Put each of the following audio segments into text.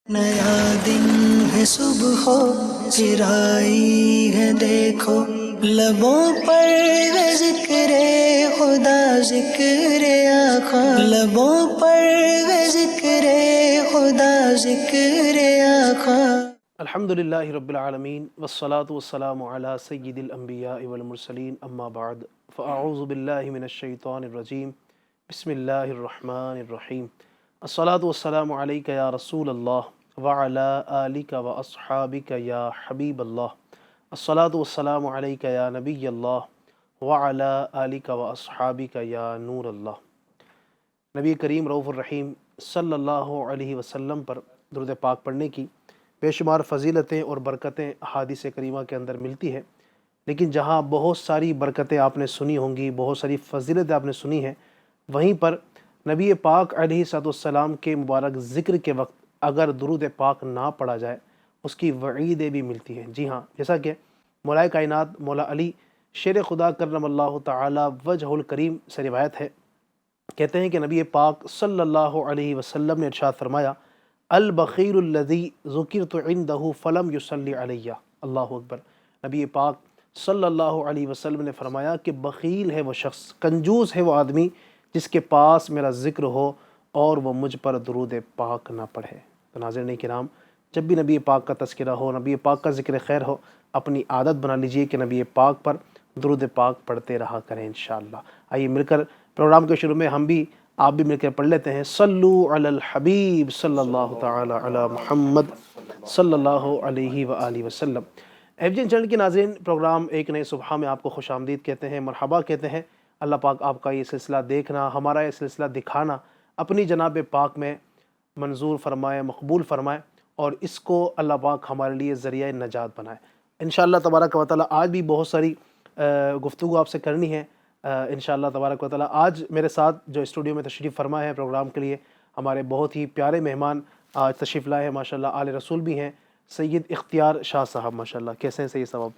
نیا دن ہے صبح ہو پھر آئی ہے دیکھو لبوں پر ہے ذکر خدا ذکر آقا لبوں پر ہے ذکر خدا ذکر آقا الحمدللہ رب العالمین والصلاة والسلام علی سید الانبیاء والمرسلین اما بعد فاعوذ باللہ من الشیطان الرجیم بسم اللہ الرحمن الرحیم الصلاة والسلام علیک یا رسول اللہ وعلی آلک واصحابک یا حبیب اللہ الصلاة والسلام علیک یا نبی اللہ وعلی آلک واصحابک یا نور اللہ۔ نبی کریم رؤوف الرحیم صلی اللہ علیہ وسلم پر درود پاک پڑھنے کی بے شمار فضیلتیں اور برکتیں احادیث کریمہ کے اندر ملتی ہیں، لیکن جہاں بہت ساری برکتیں آپ نے سنی ہوں گی، بہت ساری فضیلتیں آپ نے سنی ہیں، وہیں پر نبی پاک علیہ السلام کے مبارک ذکر کے وقت اگر درود پاک نہ پڑھا جائے اس کی وعیدیں بھی ملتی ہیں۔ جی ہاں، جیسا کہ مولا کائنات مولا علی شیر خدا کرم اللہ تعالی وجہ الکریم سے روایت ہے، کہتے ہیں کہ نبی پاک صلی اللہ علیہ وسلم نے ارشاد فرمایا، البخیل الذی ذکرت عندہ فلم یصلی علیہ۔ اللہ اکبر۔ نبی پاک صلی اللہ علیہ وسلم نے فرمایا کہ بخیل ہے وہ شخص، کنجوس ہے وہ آدمی جس کے پاس میرا ذکر ہو اور وہ مجھ پر درود پاک نہ پڑھے۔ تو ناظرین کرام، جب بھی نبی پاک کا تذکرہ ہو، نبی پاک کا ذکر خیر ہو، اپنی عادت بنا لیجئے کہ نبی پاک پر درود پاک پڑھتے رہا کریں انشاءاللہ۔ آئیے مل کر پروگرام کے شروع میں آپ بھی مل کر پڑھ لیتے ہیں، صلو علی الحبیب صلی اللہ تعالی علی محمد صلی اللہ علیہ وآلہ وسلم۔ ایف جی این چینل کے ناظرین، پروگرام ایک نئے صبح میں آپ کو خوش آمدید کہتے ہیں، مرحبا کہتے ہیں۔ اللہ پاک آپ کا یہ سلسلہ دیکھنا، ہمارا یہ سلسلہ دکھانا اپنی جناب پاک میں منظور فرمائے، مقبول فرمائے، اور اس کو اللہ پاک ہمارے لیے ذریعہ نجات بنائے انشاءاللہ تبارک و تعالی۔ آج بھی بہت ساری گفتگو آپ سے کرنی ہے انشاءاللہ تبارک و تعالی۔ آج میرے ساتھ جو اسٹوڈیو میں تشریف فرما ہے پروگرام کے لیے، ہمارے بہت ہی پیارے مہمان آج تشریف لائے ہیں، ماشاءاللہ آل رسول بھی ہیں، سید اختیار شاہ صاحب۔ ماشاءاللہ کیسے ہیں سید صاحب؟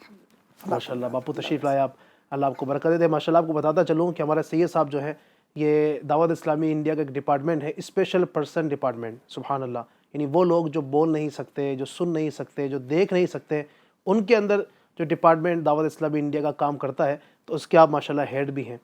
ماشاءاللہ باپو تشریف لائے آپ، اللہ آپ کو برکت دے۔ ماشاءاللہ آپ کو بتاتا چلوں کہ ہمارے سید صاحب جو ہیں یہ دعوت اسلامی انڈیا کا ایک ڈپارٹمنٹ ہے، اسپیشل پرسن ڈپارٹمنٹ، سبحان اللہ۔ یعنی وہ لوگ جو بول نہیں سکتے، جو سن نہیں سکتے، جو دیکھ نہیں سکتے، ان کے اندر جو ڈپارٹمنٹ دعوت اسلامی انڈیا کا کام کرتا ہے، تو اس کے آپ ماشاءاللہ ہیڈ بھی ہیں۔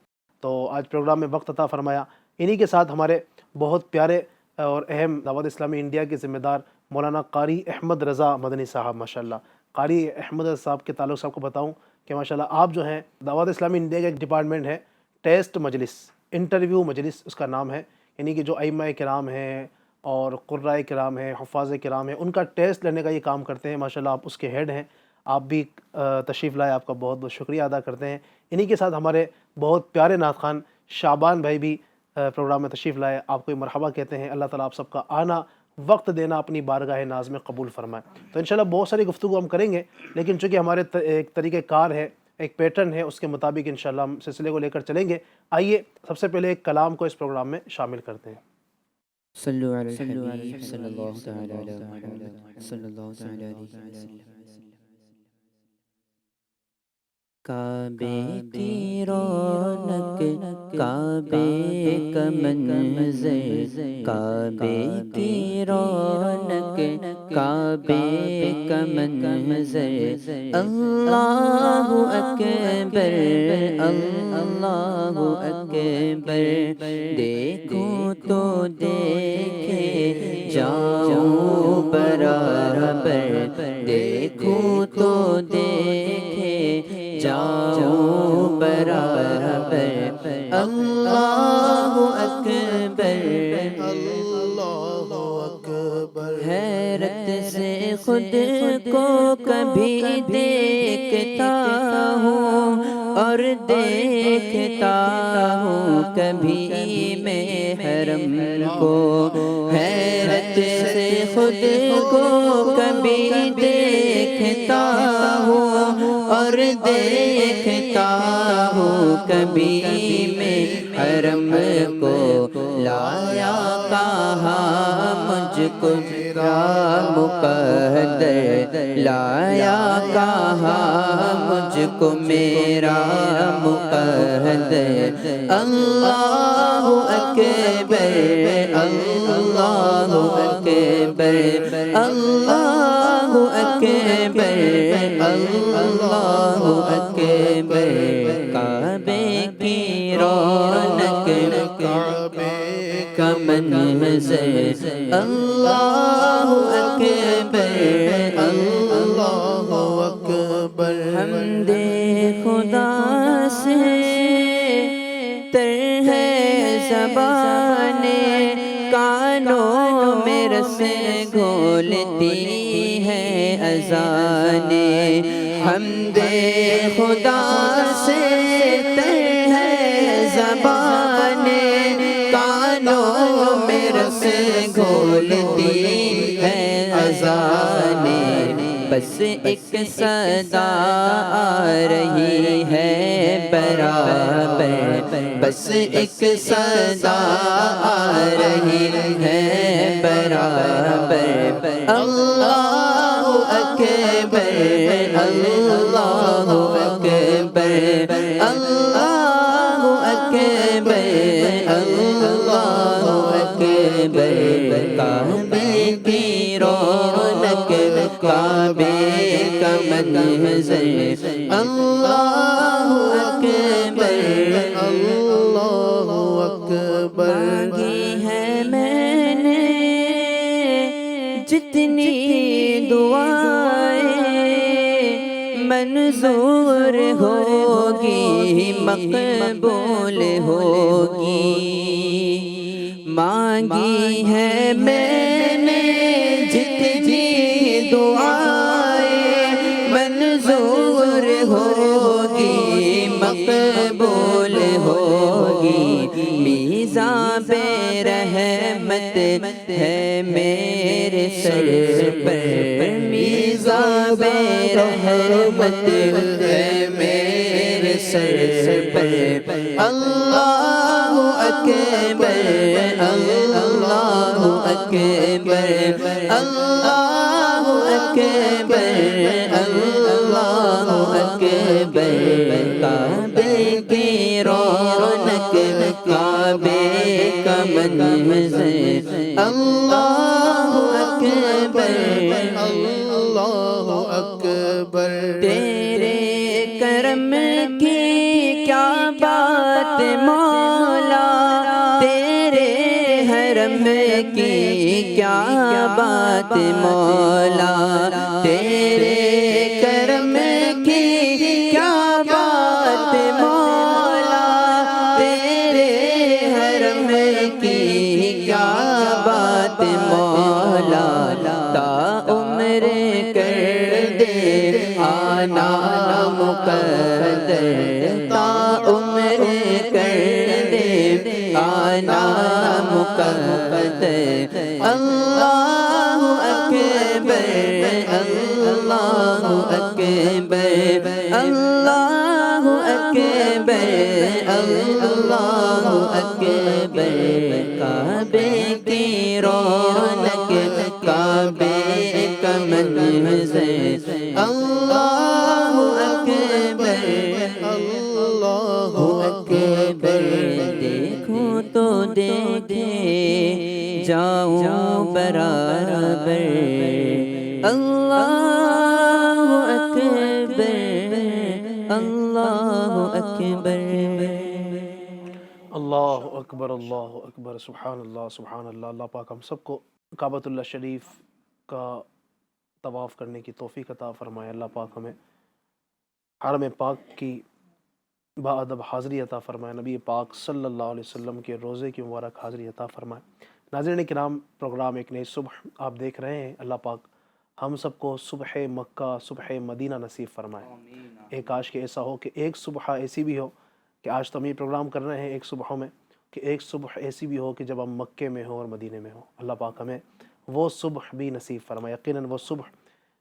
تو آج پروگرام میں وقت عطا فرمایا۔ انہی کے ساتھ ہمارے بہت پیارے اور اہم دعوت اسلامی انڈیا کے ذمہ دار مولانا قاری احمد رضا مدنی صاحب، ماشاءاللہ۔ قاری احمد رضا صاحب کے تعلق سے آپ کو بتاؤں کہ ماشاءاللہ آپ جو ہیں دعوت اسلامی انڈیا کا ایک ڈپارٹمنٹ ہے، ٹیسٹ مجلس، انٹرویو مجلس اس کا نام ہے، یعنی کہ جو ائمہ کرام ہیں اور قرائے کرام ہیں، حفاظ کرام ہیں، ان کا ٹیسٹ لینے کا یہ کام کرتے ہیں، ماشاءاللہ آپ اس کے ہیڈ ہیں۔ آپ بھی تشریف لائے، آپ کا بہت بہت شکریہ ادا کرتے ہیں۔ انہی کے ساتھ ہمارے بہت پیارے نعت خوان شعبان بھائی بھی پروگرام میں تشریف لائے، آپ کو مرحبا کہتے ہیں۔ اللہ تعالیٰ آپ سب کا آنا، وقت دینا اپنی بارگاہ ناز میں قبول فرمائے۔ تو انشاءاللہ بہت ساری گفتگو ہم کریں گے، لیکن چونکہ ہمارے ایک طریقہ کار ہے، ایک پیٹرن ہے، اس کے مطابق انشاءاللہ ہم سلسلے کو لے کر چلیں گے۔ آئیے سب سے پہلے ایک کلام کو اس پروگرام میں شامل کرتے ہیں۔ صلو علی الحبیب صلی اللہ تعالی علی محمد صلی اللہ تعالی علیہ وسلم۔ کعبے کی رونق، کعبے کا منظر، کعبے کی رونق، کعبے کا منظر، اللہ اکبر اللہ اکبر، دیکھوں تو دیکھے جاؤں برابر، دیکھوں تو دیکھے جاؤں برابر، اللہ اکبر اللہ اکبر۔ حیرت سے خود کو کبھی دیکھتا ہوں اور دیکھتا ہوں کبھی میں حرم کو، حیرت سے خود کو کبھی دیکھتا ہوں اور دیکھتا ہوں کبھی میں حرم کو، لایا کہاں مجھ کو میرا مقدر لایا کہاں مجھ کو میرا مقدر اللہ اکبر اللہ اکبر اللہ اکبر اللہ اکبر کعبے کی رونق کا منظر اللہ اکبر اللہ اکبر حمد خدا سے تر ہے زبان کانوں میں رس گھولتی ہے اذان حمد خدا سے تر ہے زبان کانوں میں رس گھولتی ہے اذان بس ایک صدا آ رہی ہے برابر بس ایک صدا آ رہی ہے برابر اللہ اکبر اللہ اکبر اللہ اکبر اللہ اکبر کعبے کی رونق کعبے کا منظر اللہ اکبر اللہ اکبر مانگی ہے میں نے جتنی دعائیں منظور ہوگی مقبول ہوگی مانگی ہے میں نے جتنی دعائیں منظور ہوگی مقبول ہوگی میزان بے رحمت ہے میرے سر پر میزان بے رحمت ہے میرے سر پر اللہ اکبر اللہ اکبر اللہ اکبر اللہ اکبر کعبے کی رونق کعبے کا منظر اللہ اکبر اللہ اکبر تیرے کرم کی کیا بات مولا تیرے حرم کی کیا بات مولا تیرے کرم کی کیا بات مولا تیرے حرم کی کیا بات مولا تا عمر کر دے آنا مقدر تا عمر کر دے آنا مقدر اللہ اکبر اللہ اکبر اللہ اکبر اللہ اکبر کعبے کی رونق کعبے کا منظر اللہ اکبر اللہ اکبر دیکھو تو دیکھے جاؤں برابر اللہ اکبر اللہ اکبر اللہ اکبر سبحان اللہ سبحان اللہ۔ اللہ پاک ہم سب کو کعبۃ اللہ شریف کا طواف کرنے کی توفیق عطا فرمائے۔ اللہ پاک ہمیں حرم پاک کی باادب حاضری عطا فرمائے، نبی پاک صلی اللہ علیہ وسلم کے روزے کی مبارک حاضری عطا فرمائے۔ ناظرین کرام، پروگرام ایک نئی صبح آپ دیکھ رہے ہیں۔ اللہ پاک ہم سب کو صبح مکہ صبح مدینہ نصیب فرمائے۔ ایک کاش کہ ایسا ہو کہ ایک صبح ایسی بھی ہو کہ آج تو ہم یہ پروگرام کر رہے ہیں ایک صبحوں میں، کہ ایک صبح ایسی بھی ہو کہ جب ہم مکے میں ہوں اور مدینے میں ہوں۔ اللہ پاک ہمیں وہ صبح بھی نصیب فرمائے۔ یقیناً وہ صبح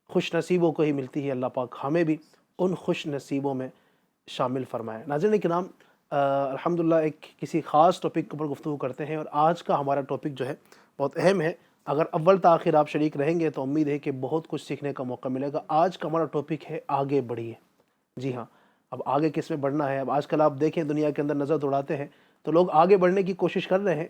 خوش نصیبوں کو ہی ملتی ہے۔ اللہ پاک ہمیں بھی ان خوش نصیبوں میں شامل فرمائے۔ ناظرین کرام، الحمدللہ ایک کسی خاص ٹاپک کے اوپر گفتگو کرتے ہیں، اور آج کا ہمارا ٹاپک جو ہے بہت اہم ہے، اگر اول تاخیر آپ شریک رہیں گے تو امید ہے کہ بہت کچھ سیکھنے کا موقع ملے گا۔ آج کا ہمارا ٹاپک ہے آگے بڑھیے۔ جی ہاں، اب آگے کس میں بڑھنا ہے؟ اب آج کل آپ دیکھیں دنیا کے اندر نظر دوڑاتے ہیں تو لوگ آگے بڑھنے کی کوشش کر رہے ہیں،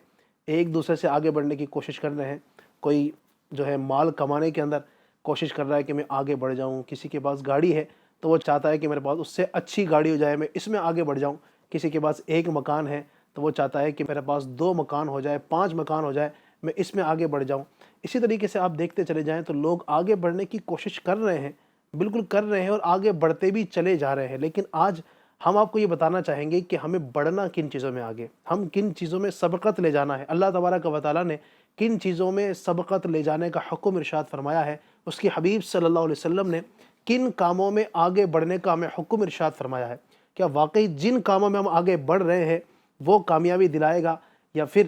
ایک دوسرے سے آگے بڑھنے کی کوشش کر رہے ہیں۔ کوئی جو ہے مال کمانے کے اندر کوشش کر رہا ہے کہ میں آگے بڑھ جاؤں، کسی کے پاس گاڑی ہے تو وہ چاہتا ہے کہ میرے پاس اس سے اچھی گاڑی ہو جائے، میں اس میں آگے بڑھ جاؤں، کسی کے پاس ایک مکان ہے تو وہ چاہتا ہے کہ میرے پاس 2 مکان ہو جائے، 5 مکان ہو جائے، میں اس میں آگے بڑھ جاؤں۔ اسی طریقے سے آپ دیکھتے چلے جائیں تو لوگ آگے بڑھنے کی کوشش کر رہے ہیں، بالکل کر رہے ہیں اور آگے بڑھتے بھی چلے جا رہے ہیں، لیکن آج ہم آپ کو یہ بتانا چاہیں گے کہ ہمیں بڑھنا کن چیزوں میں آگے، ہم کن چیزوں میں سبقت لے جانا ہے۔ اللہ تبارک و تعالیٰ نے کن چیزوں میں سبقت لے جانے کا حکم ارشاد فرمایا ہے، اس کی حبیب صلی اللہ علیہ وسلم نے کن کاموں میں آگے بڑھنے کا ہمیں حکم ارشاد فرمایا ہے۔ کیا واقعی جن کاموں میں ہم آگے بڑھ رہے ہیں وہ کامیابی دلائے گا، یا پھر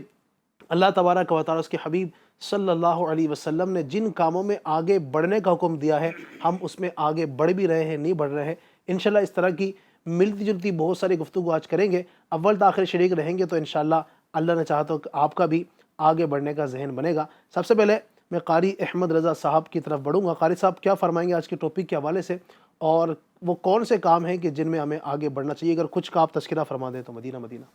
اللہ تبارک و تعالیٰ اس کے حبیب صلی اللہ علیہ وسلم نے جن کاموں میں آگے بڑھنے کا حکم دیا ہے ہم اس میں آگے بڑھ بھی رہے ہیں، نہیں بڑھ رہے ہیں؟ انشاءاللہ اس طرح کی ملتی جلتی بہت ساری گفتگو آج کریں گے۔ اول تاخیر شریک رہیں گے تو انشاءاللہ اللہ نے چاہا تو آپ کا بھی آگے بڑھنے کا ذہن بنے گا۔ سب سے پہلے میں قاری احمد رضا صاحب کی طرف بڑھوں گا۔ قاری صاحب کیا فرمائیں گے آج کے ٹاپک کے حوالے سے، اور وہ کون سے کام ہیں کہ جن میں ہمیں آگے بڑھنا چاہیے؟ اگر کچھ کا آپ تذکرہ فرما دیں تو مدینہ مدینہ۔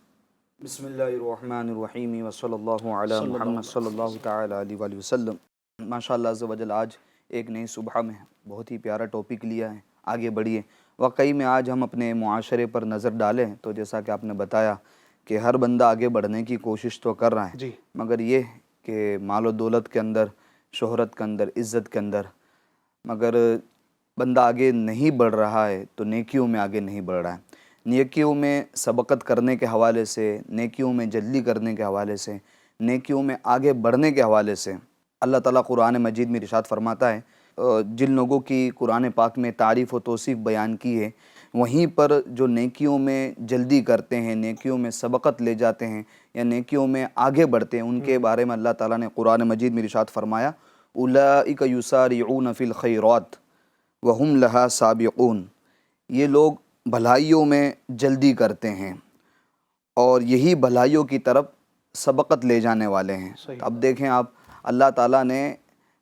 بسم اللہ الرحمن الرحیم وصلی اللہ علی محمد صلی اللہ تعالی علیہ وآلہ وسلم۔ ماشاءاللہ عز و جل آج ایک نئی صبح میں بہت ہی پیارا ٹاپک لیا ہے، آگے بڑھیے۔ واقعی میں آج ہم اپنے معاشرے پر نظر ڈالیں تو جیسا کہ آپ نے بتایا کہ ہر بندہ آگے بڑھنے کی کوشش تو کر رہا ہے، جی، مگر یہ کہ مال و دولت کے اندر، شہرت کے اندر، عزت کے اندر، مگر بندہ آگے نہیں بڑھ رہا ہے تو نیکیوں میں آگے نہیں بڑھ رہا ہے۔ نیکیوں میں سبقت کرنے کے حوالے سے، نیکیوں میں جلدی کرنے کے حوالے سے، نیکیوں میں آگے بڑھنے کے حوالے سے اللہ تعالیٰ قرآن مجید میں ارشاد فرماتا ہے، جن لوگوں کی قرآن پاک میں تعریف و توصیف بیان کی ہے، وہیں پر جو نیکیوں میں جلدی کرتے ہیں، نیکیوں میں سبقت لے جاتے ہیں یا نیکیوں میں آگے بڑھتے ہیں، ان کے بارے میں اللہ تعالیٰ نے قرآن مجید میں ارشاد فرمایا، اولئک یسارعون فی الخیرات وہم لہا سابقون۔ یہ لوگ بھلائیوں میں جلدی کرتے ہیں اور یہی بھلائیوں کی طرف سبقت لے جانے والے ہیں۔ صحیح۔ اب دیکھیں آپ، اللہ تعالیٰ نے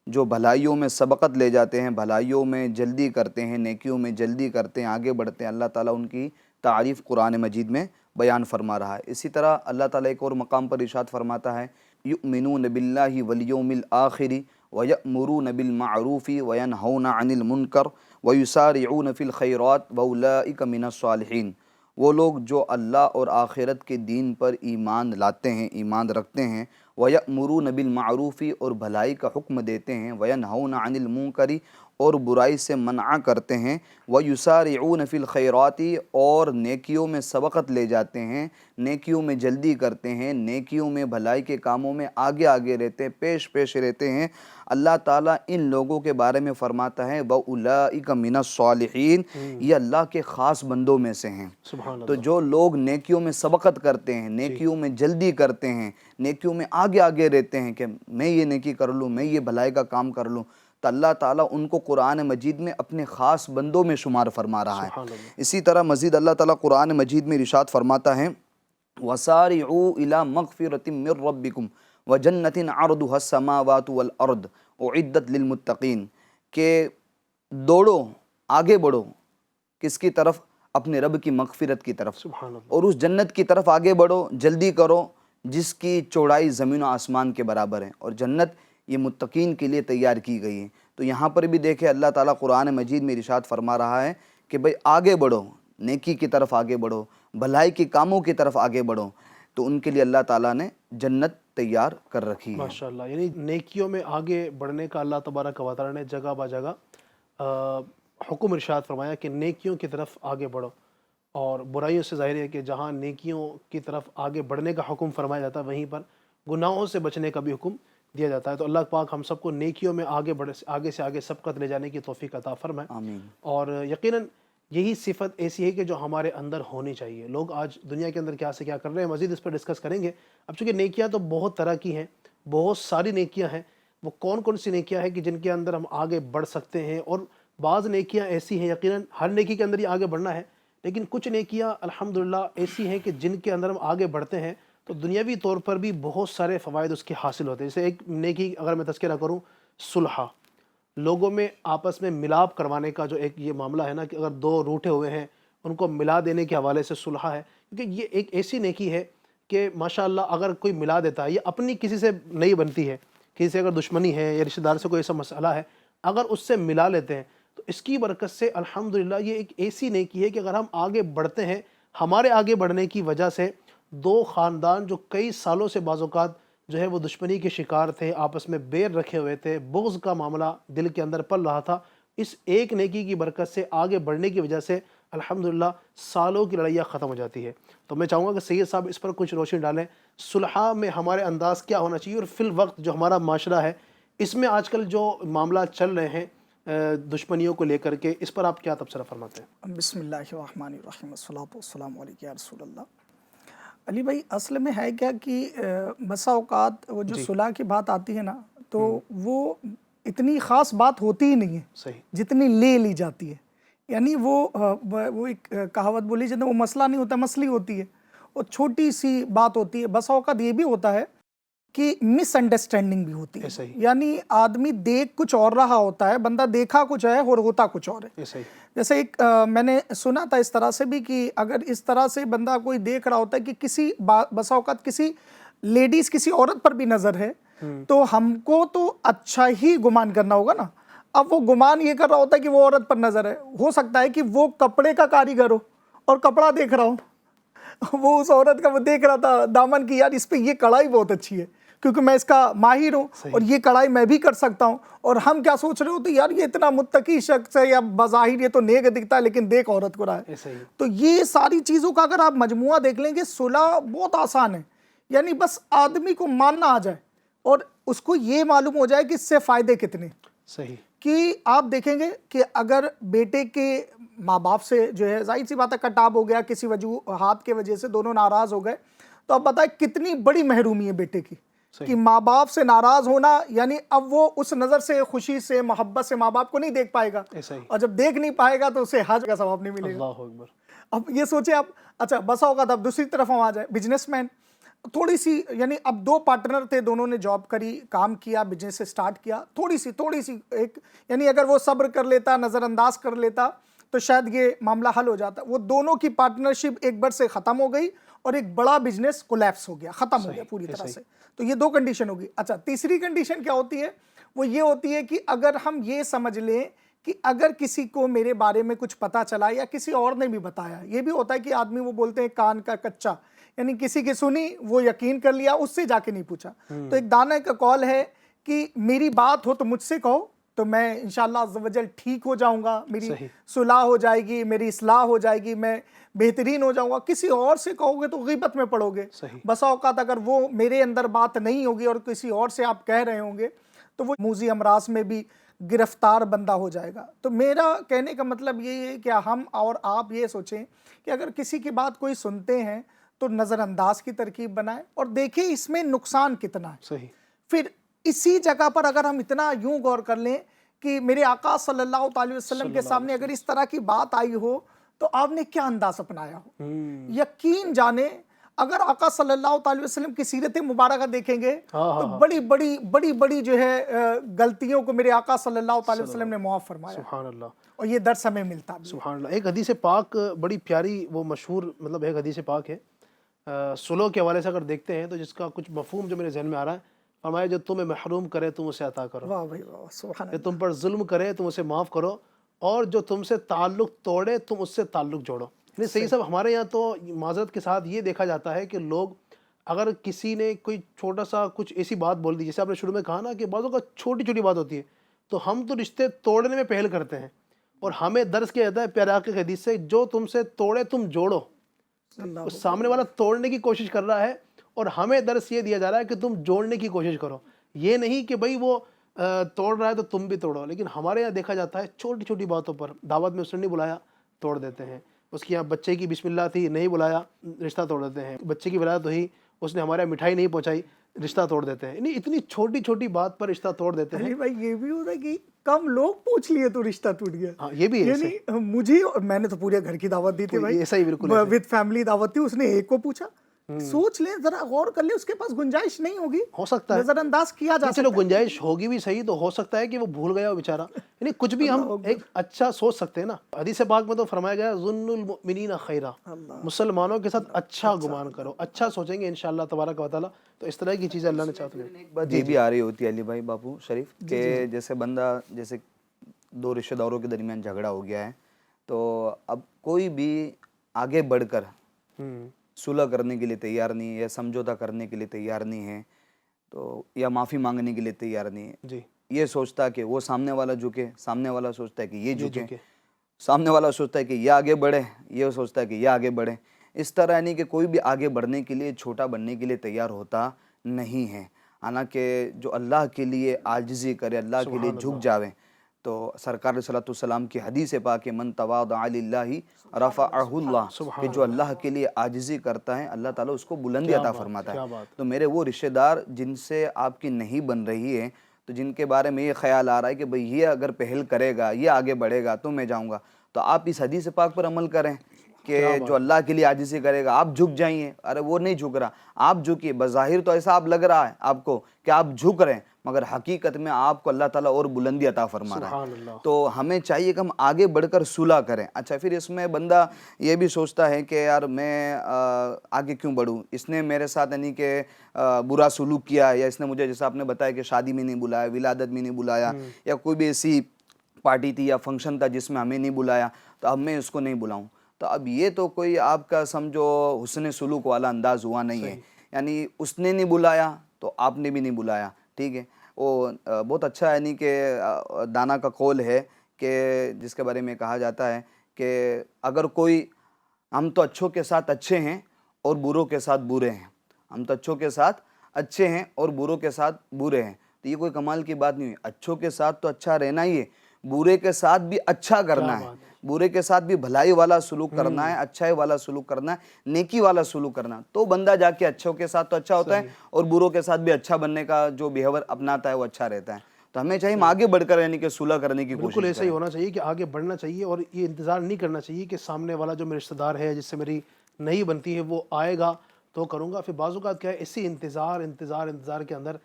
جو بھلائیوں میں سبقت لے جاتے ہیں، بھلائیوں میں جلدی کرتے ہیں، نیکیوں میں جلدی کرتے ہیں، آگے بڑھتے ہیں، اللہ تعالیٰ ان کی تعریف قرآن مجید میں بیان فرما رہا ہے۔ اسی طرح اللہ تعالیٰ ایک اور مقام پر ارشاد فرماتا ہے، یؤمنون باللہ والیوم الآخر ویأمرون بالمعروف وینہون عن المنکر ویسارعون فی الخیرات واولئک من الصالحین۔ وہ لوگ جو اللہ اور آخرت کے دین پر ایمان لاتے ہیں، ایمان رکھتے ہیں، وَيَأْمُرُونَ بِالْمَعْرُوفِ اور بھلائی کا حکم دیتے ہیں، وَيَنْهَوْنَ عَنِ الْمُنْكَرِ اور برائی سے منع کرتے ہیں، وَيُسَارِعُونَ فِي الْخَيْرَاتِ اور نیکیوں میں سبقت لے جاتے ہیں، نیکیوں میں جلدی کرتے ہیں، نیکیوں میں بھلائی کے کاموں میں آگے آگے رہتے ہیں، پیش پیش رہتے ہیں۔ اللہ تعالیٰ ان لوگوں کے بارے میں فرماتا ہے وَأُولَئِكَ مِنَ الصَّالِحِينَ، یہ اللہ کے خاص بندوں میں سے ہیں۔ سبحان تو اللہ۔ جو لوگ نیکیوں میں سبقت کرتے ہیں، نیکیوں میں جلدی کرتے ہیں، نیکیوں میں آگے آگے رہتے ہیں کہ میں یہ نیکی کر لوں، میں یہ بھلائی کا کام کر لوں، تو اللہ تعالیٰ ان کو قرآن مجید میں اپنے خاص بندوں میں شمار فرما رہا ہے۔ سبحان اللہ۔ اسی طرح مزید اللہ تعالیٰ قرآن مجید میں ارشاد فرماتا ہے وَسَارِعُوا إِلَى مَغْفِرَةٍ مِّن رَّبِّكُمْ وَجَنَّةٍ عَرْضُهَا السَّمَاوَاتُ وَالْأَرْضُ أُعِدَّتْ لِلْمُتَّقِينَ، کہ دوڑو، آگے بڑھو، کس کی طرف؟ اپنے رب کی مغفرت کی طرف، سبحان اللہ۔ اور اس جنت کی طرف آگے بڑھو، جلدی کرو جس کی چوڑائی زمین و آسمان کے برابر ہے، اور جنت یہ متقین کے لیے تیار کی گئی ہے۔ تو یہاں پر بھی دیکھیں اللہ تعالیٰ قرآن مجید میں ارشاد فرما رہا ہے کہ بھئی آگے بڑھو، نیکی کی طرف آگے بڑھو، بھلائی کے کاموں کی طرف آگے بڑھو، تو ان کے لیے اللہ تعالیٰ نے جنت تیار کر رکھی ہے۔ ماشاءاللہ، یعنی نیکیوں میں آگے بڑھنے کا اللہ تبارک و تعالیٰ نے جگہ با جگہ حکم ارشاد فرمایا کہ نیکیوں کی طرف آگے بڑھو، اور برائیوں سے ظاہر ہے کہ جہاں نیکیوں کی طرف آگے بڑھنے کا حکم فرمایا جاتا ہے وہیں پر گناہوں سے بچنے کا بھی حکم دیا جاتا ہے۔ تو اللہ پاک ہم سب کو نیکیوں میں آگے سے آگے سبقت لے جانے کی توفیق عطا فرمائے، آمین۔ اور یقیناً یہی صفت ایسی ہے کہ جو ہمارے اندر ہونی چاہیے۔ لوگ آج دنیا کے اندر کیا سے کیا کر رہے ہیں، مزید اس پر ڈسکس کریں گے۔ اب چونکہ نیکیاں تو بہت طرح کی ہیں، بہت ساری نیکیاں ہیں، وہ کون کون سی نیکیاں ہیں کہ جن کے اندر ہم آگے بڑھ سکتے ہیں، اور بعض نیکیاں ایسی ہیں یقیناً ہر نیکی کے اندر ہی آگے بڑھنا ہے، لیکن کچھ نیکیاں الحمدللہ ایسی ہیں کہ جن کے اندر ہم آگے بڑھتے ہیں تو دنیاوی طور پر بھی بہت سارے فوائد اس کے حاصل ہوتے ہیں. جیسے ایک نیکی اگر میں تذکرہ کروں، صلح، لوگوں میں آپس میں ملاپ کروانے کا جو ایک یہ معاملہ ہے نا کہ اگر دو روٹھے ہوئے ہیں ان کو ملا دینے کے حوالے سے صلح ہے. کیونکہ یہ ایک ایسی نیکی ہے کہ ماشاءاللہ اگر کوئی ملا دیتا ہے، یہ اپنی کسی سے نہیں بنتی ہے، کسی سے اگر دشمنی ہے یا رشتہ دار سے کوئی ایسا مسئلہ ہے، اگر اس سے ملا لیتے ہیں تو اس کی برکت سے الحمدللہ یہ ایک ایسی نیکی ہے کہ اگر ہم آگے بڑھتے ہیں، ہمارے آگے بڑھنے کی وجہ سے دو خاندان جو کئی سالوں سے بعض اوقات جو ہے وہ دشمنی کے شکار تھے، آپس میں بیر رکھے ہوئے تھے، بغض کا معاملہ دل کے اندر پل رہا تھا، اس ایک نیکی کی برکت سے آگے بڑھنے کی وجہ سے الحمدللہ سالوں کی لڑائیاں ختم ہو جاتی ہے. تو میں چاہوں گا کہ سید صاحب اس پر کچھ روشنی ڈالیں، صلح میں ہمارے انداز کیا ہونا چاہیے، اور فی الوقت جو ہمارا معاشرہ ہے اس میں آج کل جو معاملہ چل رہے ہیں دشمنیوں کو لے کر کے، اس پر آپ کیا تبصرہ فرماتے ہیں؟ بسم اللہ الرحمن الرحیم، والصلاۃ والسلام علیک یا رسول اللہ. علی بھائی اصل میں ہے کیا کہ بسا اوقات وہ جو صلح کی بات آتی ہے نا تو وہ اتنی خاص بات ہوتی ہی نہیں ہے صحیح، جتنی لے لی جاتی ہے. یعنی وہ ایک کہاوت بولی جاتی ہے، وہ مسئلہ نہیں ہوتا، مسئلہ ہوتی ہے، وہ چھوٹی سی بات ہوتی ہے. بسا اوقات یہ بھی ہوتا ہے کہ مس انڈرسٹینڈنگ بھی ہوتی ہے. یعنی آدمی دیکھ کچھ اور رہا ہوتا ہے، بندہ دیکھا کچھ ہے اور ہوتا کچھ اور ہے. جیسے ایک میں نے سنا تھا اس طرح سے بھی کہ اگر اس طرح سے بندہ کوئی دیکھ رہا ہوتا ہے کہ کسی بسا اوقات کسی لیڈیز کسی عورت پر بھی نظر ہے تو ہم کو تو اچھا ہی گمان کرنا ہوگا نا. اب وہ گمان یہ کر رہا ہوتا ہے کہ وہ عورت پر نظر ہے، ہو سکتا ہے کہ وہ کپڑے کا کاریگر ہو اور کپڑا دیکھ رہا ہو، وہ اس عورت کا وہ دیکھ رہا تھا دامن کی، یار اس پہ یہ کڑھائی بہت اچھی ہے کیونکہ میں اس کا ماہر ہوں اور یہ کڑھائی میں بھی کر سکتا ہوں. اور ہم کیا سوچ رہے ہوتے، یار یہ اتنا متقی شخص ہے یا بظاہر یہ تو نیک دکھتا ہے لیکن دیکھ عورت کو رہا ہے. تو یہ ساری چیزوں کا اگر آپ مجموعہ دیکھ لیں گے، صلح بہت آسان ہے. یعنی بس آدمی کو ماننا آ جائے اور اس کو یہ معلوم ہو جائے کہ اس سے فائدے کتنے. صحیح کہ آپ دیکھیں گے کہ اگر بیٹے کے ماں باپ سے جو ہے ظاہر سی بات ہے کٹاب ہو گیا کسی وجوہات کے وجہ سے، دونوں ناراض ہو گئے، تو اب بتائیں کتنی بڑی محرومی ہے بیٹے کی کہ ماں باپ سے ناراض ہونا. یعنی اب وہ اس نظر سے خوشی سے محبت سے ماں باپ کو نہیں دیکھ پائے گا، اور جب دیکھ نہیں پائے گا تو اسے حج کا ثواب نہیں ملے گا. اللہ اکبر. اب یہ سوچیں آپ، اچھا بسا اوقات اب دوسری طرف ہم آ جائیں، بزنس مین تھوڑی سی، یعنی اب دو پارٹنر تھے، دونوں نے جاب کری، کام کیا، بزنس سے سٹارٹ کیا، تھوڑی سی ایک، یعنی اگر وہ صبر کر لیتا، نظر انداز کر لیتا تو شاید یہ معاملہ حل ہو جاتا. وہ دونوں کی پارٹنرشپ ایک بار سے ختم ہو گئی اور ایک بڑا بزنس کولیپس ہو گیا، ختم ہو گیا پوری طرح سے. تو یہ دو کنڈیشن ہوگی. اچھا تیسری کنڈیشن کیا ہوتی ہے؟ وہ یہ ہوتی ہے کہ اگر ہم یہ سمجھ لیں کہ اگر کسی کو میرے بارے میں کچھ پتا چلا یا کسی اور نے بھی بتایا، یہ بھی ہوتا ہے کہ آدمی وہ بولتے ہیں کان کا کچا، یعنی کسی کی سنی وہ یقین کر لیا، اس سے جا کے نہیں پوچھا. تو ایک دانا کا قول ہے کہ میری بات ہو تو مجھ سے کہو تو میں انشاءاللہ عز و جل ٹھیک ہو جاؤں گا، میری صلح ہو جائے گی، میری اصلاح ہو جائے گی، میں بہترین ہو جاؤں گا. کسی اور سے کہو گے تو غیبت میں پڑو گے. بسا اوقات اگر وہ میرے اندر بات نہیں ہوگی اور کسی اور سے آپ کہہ رہے ہوں گے تو وہ موذی امراض میں بھی گرفتار بندہ ہو جائے گا. تو میرا کہنے کا مطلب یہ ہے کہ ہم اور آپ یہ سوچیں کہ اگر کسی کی بات کوئی سنتے ہیں تو نظر انداز کی ترکیب بنائیں اور دیکھیں اس میں نقصان کتنا ہے. پھر اسی جگہ پر اگر ہم اتنا یوں غور کر لیں کہ میرے آقا صلی اللہ تعالی وسلم کے سامنے اگر اس طرح کی بات آئی ہو تو آپ نے کیا انداز اپنایا ہو. یقین جانے اگر آقا صلی اللہ تعالی وسلم کی سیرت مبارکہ دیکھیں گے تو بڑی بڑی جو ہے غلطیوں کو میرے آقا صلی اللہ تعالی وسلم نے معاف فرمایا. سبحان اللہ. اور یہ درس ہمیں ملتا بھی. سبحان اللہ. ایک حدیث پاک بڑی پیاری، وہ مشہور مطلب ایک حدیث پاک ہے صلح کے حوالے سے اگر دیکھتے ہیں تو جس کا کچھ مفہوم جو میرے ذہن میں آ رہا ہے، فرمایا جو تمہیں محروم کرے تم اسے عطا کرو، واہ بھائی واہ، سبحان اللہ. جو تم پر ظلم کرے تم اسے معاف کرو، اور جو تم سے تعلق توڑے تم اس سے تعلق جوڑو. یعنی صحیح صاحب ہمارے یہاں تو معذرت کے ساتھ یہ دیکھا جاتا ہے کہ لوگ اگر کسی نے کوئی چھوٹا سا کچھ ایسی بات بول دی، جیسے آپ نے شروع میں کہا نا کہ بعضوں کا چھوٹی چھوٹی بات ہوتی ہے، تو ہم تو رشتے توڑنے میں پہل کرتے ہیں، اور ہمیں درس کیا جاتا ہے پیارے آقا کی حدیث سے، جو تم سے توڑے تم جوڑو. اس سامنے والا توڑنے کی کوشش کر رہا ہے اور ہمیں درس یہ دیا جا رہا ہے کہ تم جوڑنے کی کوشش کرو. یہ نہیں کہ بھئی وہ توڑ رہا ہے تو تم بھی توڑو. لیکن ہمارے یہاں دیکھا جاتا ہے چھوٹی چھوٹی باتوں پر، دعوت میں اس نے نہیں بلایا توڑ دیتے ہیں، اس کے یہاں بچے کی بسم اللہ تھی نہیں بلایا رشتہ توڑ دیتے ہیں، بچے کی ولادت ہوئی اس نے ہمارے مٹھائی نہیں پہنچائی رشتہ توڑ دیتے ہیں. یعنی اتنی چھوٹی چھوٹی بات پر رشتہ توڑ دیتے ہیں. بھائی یہ بھی ہوتا ہے کہ کم لوگ پوچھ لیے تو رشتہ ٹوٹ گیا. ہاں یہ بھی ہے. یعنی مجھے، میں نے تو پورے گھر کی دعوت دی تھی بھائی، ایسا ہی بالکل وتھ فیملی دعوت تھی، اس نے ایک کو پوچھا سوچ لیں ذرا، غور کر لیں، اس کے پاس گنجائش نہیں ہوگی، ہو سکتا ہے نظر انداز کیا جا چلو سکتا ہے۔ گنجائش ہوگی بھی صحیح، تو ہو سکتا ہے کہ وہ بھول گیا ہو بیچارہ، یعنی کچھ بھی ہم ایک اچھا سوچ سکتے ہیں نا۔ حدیث پاک میں تو فرمایا گیا ظن المؤمنین خیرا، مسلمانوں کے ساتھ اچھا گمان کرو، اچھا سوچیں گے انشاءاللہ تبارک و تعالیٰ، تو اس طرح کی چیزیں اللہ نے چاہتے ہیں۔ ایک بات یہ بھی آ رہی ہوتی ہے علی بھائی باپو شریف کہ جیسے بندہ، جیسے دو رشتہ داروں کے درمیان جھگڑا ہو گیا ہے، تو اب کوئی بھی آگے بڑھ کر صلح کرنے کے لیے تیار نہیں ہے، یا سمجھوتا کرنے کے لیے تیار نہیں ہے، تو یا معافی مانگنے کے لیے تیار نہیں ہے، جی یہ سوچتا کہ وہ سامنے والا جھکے، سامنے والا سوچتا ہے کہ یہ جھکے، سامنے والا سوچتا ہے کہ یہ آگے بڑھے، یہ سوچتا ہے کہ یہ آگے بڑھے، اس طرح یعنی کہ کوئی بھی آگے بڑھنے کے لیے، چھوٹا بننے کے لیے تیار ہوتا نہیں ہے۔ حالانکہ جو اللہ کے لیے عاجزی کرے، اللہ کے لیے جھک جاوے، تو سرکار صلی اللہ علیہ وسلم کی حدیث پاک ہے من تواضع للہ رفعہ اللہ، کہ جو اللہ کے لیے عاجزی کرتا ہے اللہ تعالیٰ اس کو بلندی عطا فرماتا ہے۔ تو میرے وہ رشتہ دار جن سے آپ کی نہیں بن رہی ہے، تو جن کے بارے میں یہ خیال آ رہا ہے کہ بھئی یہ اگر پہل کرے گا، یہ آگے بڑھے گا تو میں جاؤں گا، تو آپ اس حدیث پاک پر عمل کریں کہ جو اللہ کے لیے عاجزی کرے گا، آپ جھک جائیے۔ ارے وہ نہیں جھک رہا، آپ جھکیے، بظاہر تو ایسا آپ لگ رہا ہے آپ کو کہ آپ جھک رہے ہیں، مگر حقیقت میں آپ کو اللہ تعالیٰ اور بلندی عطا فرما رہا ہے۔ تو ہمیں چاہیے کہ ہم آگے بڑھ کر صلح کریں۔ اچھا، پھر اس میں بندہ یہ بھی سوچتا ہے کہ یار میں آگے کیوں بڑھوں، اس نے میرے ساتھ یعنی کہ برا سلوک کیا، یا اس نے مجھے جیسا آپ نے بتایا کہ شادی میں نہیں بلایا، ولادت میں نہیں بلایا، یا کوئی بھی ایسی پارٹی تھی یا فنکشن تھا جس میں ہمیں نہیں بلایا، تو اب میں اس کو نہیں بلاؤں۔ تو اب یہ تو کوئی آپ کا سمجھو حسن سلوک والا انداز ہوا نہیں ہے، یعنی اس نے نہیں بلایا تو آپ نے بھی نہیں بلایا، ٹھیک ہے۔ وہ بہت اچھا یعنی کہ دانا کا قول ہے کہ جس کے بارے میں کہا جاتا ہے کہ اگر کوئی، ہم تو اچھوں کے ساتھ اچھے ہیں اور بروں کے ساتھ برے ہیں، ہم تو اچھوں کے ساتھ اچھے ہیں اور بروں کے ساتھ برے ہیں، تو یہ کوئی کمال کی بات نہیں ہوئی۔ اچھوں کے ساتھ تو اچھا رہنا ہی ہے، برے کے ساتھ بھی اچھا کرنا ہے، برے کے ساتھ بھی بھلائی والا سلوک کرنا ہے، اچھائی والا سلوک کرنا ہے، نیکی والا سلوک کرنا، تو بندہ جا کے اچھوں کے ساتھ تو اچھا ہوتا ہے اور بروں کے ساتھ بھی اچھا بننے کا جو بیہیور اپناتا ہے وہ اچھا رہتا ہے۔ تو ہمیں چاہیے ہم آگے بڑھ کر یعنی کہ صلح کرنے کی کوشش بالکل ایسا ہی کریں۔ ہونا چاہیے کہ آگے بڑھنا چاہیے، اور یہ انتظار نہیں کرنا چاہیے کہ سامنے والا جو میرے رشتہ دار ہے جس سے میری نہیں بنتی ہے وہ آئے گا تو کروں گا۔ پھر بعض اوقات کیا ہے، اسی انتظار کے اندر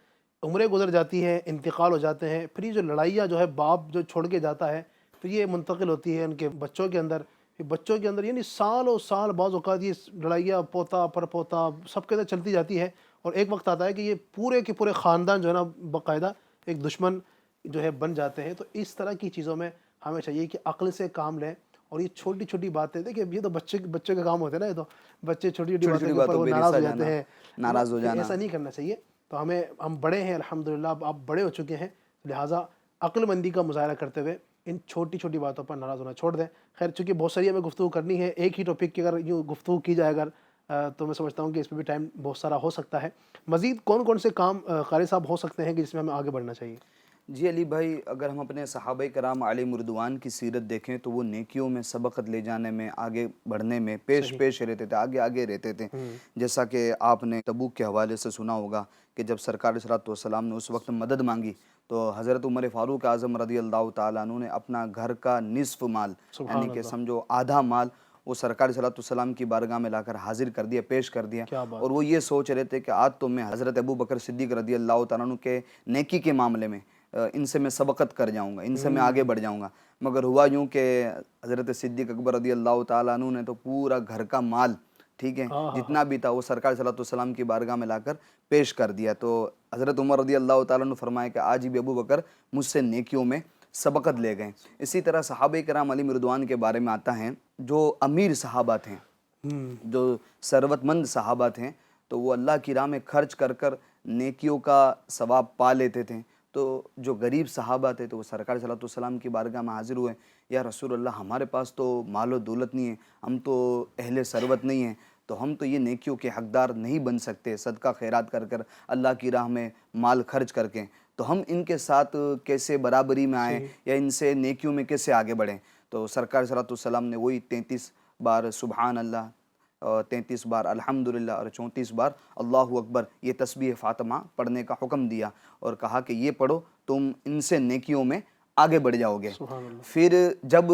عمریں گزر جاتی ہیں، انتقال ہو جاتے ہیں، پھر یہ جو لڑائیاں جو ہے باپ جو چھوڑ کے جاتا ہے پھر یہ منتقل ہوتی ہے ان کے بچوں کے اندر، پھر بچوں کے اندر یعنی سالوں سال بعض اوقات یہ لڑائیاں پوتا پر پوتا سب کے اندر چلتی جاتی ہے، اور ایک وقت آتا ہے کہ یہ پورے کے پورے خاندان جو ہے نا باقاعدہ ایک دشمن جو ہے بن جاتے ہیں۔ تو اس طرح کی چیزوں میں ہمیں چاہیے کہ عقل سے کام لیں، اور یہ چھوٹی چھوٹی باتیں دیکھیں، یہ تو بچے کا کام ہوتے ہیں نا، یہ تو بچے چھوٹی چھوٹی باتوں کے اوپر وہ ناراض ہو جاتے ہیں، ناراض ہو جانا، ایسا نہیں کرنا چاہیے۔ تو ہم بڑے ہیں الحمدللہ، آپ بڑے ہو چکے ہیں، لہٰذا عقل مندی کا مظاہرہ کرتے ہوئے ان چھوٹی چھوٹی باتوں پر ناراض ہونا چھوڑ دیں۔ خیر چونکہ بہت ساری ہمیں گفتگو کرنی ہے، ایک ہی ٹاپک کی اگر یوں گفتگو کی جائے اگر تو میں سمجھتا ہوں کہ اس میں بھی ٹائم بہت سارا ہو سکتا ہے۔ مزید کون کون سے کام قاری صاحب ہو سکتے ہیں کہ جس میں ہمیں آگے بڑھنا چاہیے؟ جی علی بھائی، اگر ہم اپنے صحابہ کرام علیہم رضوان کی سیرت دیکھیں تو وہ نیکیوں میں سبقت لے جانے میں، آگے بڑھنے میں پیش رہتے تھے، آگے رہتے تھے۔ جیسا کہ آپ نے تبوک کے حوالے سے سنا ہوگا کہ جب سرکار صلی اللہ علیہ وسلم نے اس وقت مدد مانگی تو حضرت عمر فاروق اعظم رضی اللہ تعالیٰ عنہ نے اپنا گھر کا نصف مال، یعنی کہ سمجھو آدھا مال، وہ سرکار صلی اللہ علیہ وسلم کی بارگاہ میں لا کر حاضر کر دیا، پیش کر دیا، اور وہ یہ سوچ رہے تھے کہ آج تو میں حضرت ابو بکر صدیق رضی اللہ تعالیٰ عنہ کے نیکی کے معاملے میں ان سے میں سبقت کر جاؤں گا، ان سے میں آگے بڑھ جاؤں گا، مگر ہوا یوں کہ حضرت صدیق اکبر رضی اللہ تعالیٰ عنہ نے تو پورا گھر کا مال، ٹھیک ہے، جتنا بھی تھا وہ سرکار صلی اللہ علیہ وسلم کی بارگاہ میں لا کر پیش کر دیا۔ تو حضرت عمر رضی اللہ تعالیٰ عنہ فرمایا کہ آج بھی ابو بکر مجھ سے نیکیوں میں سبقت لے گئے۔ اسی طرح صحابہ کرام علیہم رضوان کے بارے میں آتا ہے، جو امیر صحابہ تھے، جو ثروت مند صحابہ تھے، تو وہ اللہ کی راہ میں خرچ کر کر نیکیوں کا ثواب پا لیتے تھے۔ تو جو غریب صحابہ تھے تو وہ سرکار صلی اللہ علیہ وسلم کی بارگاہ میں حاضر ہوئے، یا رسول اللہ ہمارے پاس تو مال و دولت نہیں ہے، ہم تو اہل ثروت نہیں ہیں، تو ہم تو یہ نیکیوں کے حقدار نہیں بن سکتے، صدقہ خیرات کر کر اللہ کی راہ میں مال خرچ کر کے، تو ہم ان کے ساتھ کیسے برابری میں آئیں یا ان سے نیکیوں میں کیسے آگے بڑھیں؟ تو سرکار صلی اللہ علیہ وسلم نے وہی 33 بار سبحان اللہ، 33 بار الحمدللہ اور 34 بار اللہ اکبر یہ تسبیح فاطمہ پڑھنے کا حکم دیا، اور کہا کہ یہ پڑھو تم ان سے نیکیوں میں آگے بڑھ جاؤ گے۔ پھر جب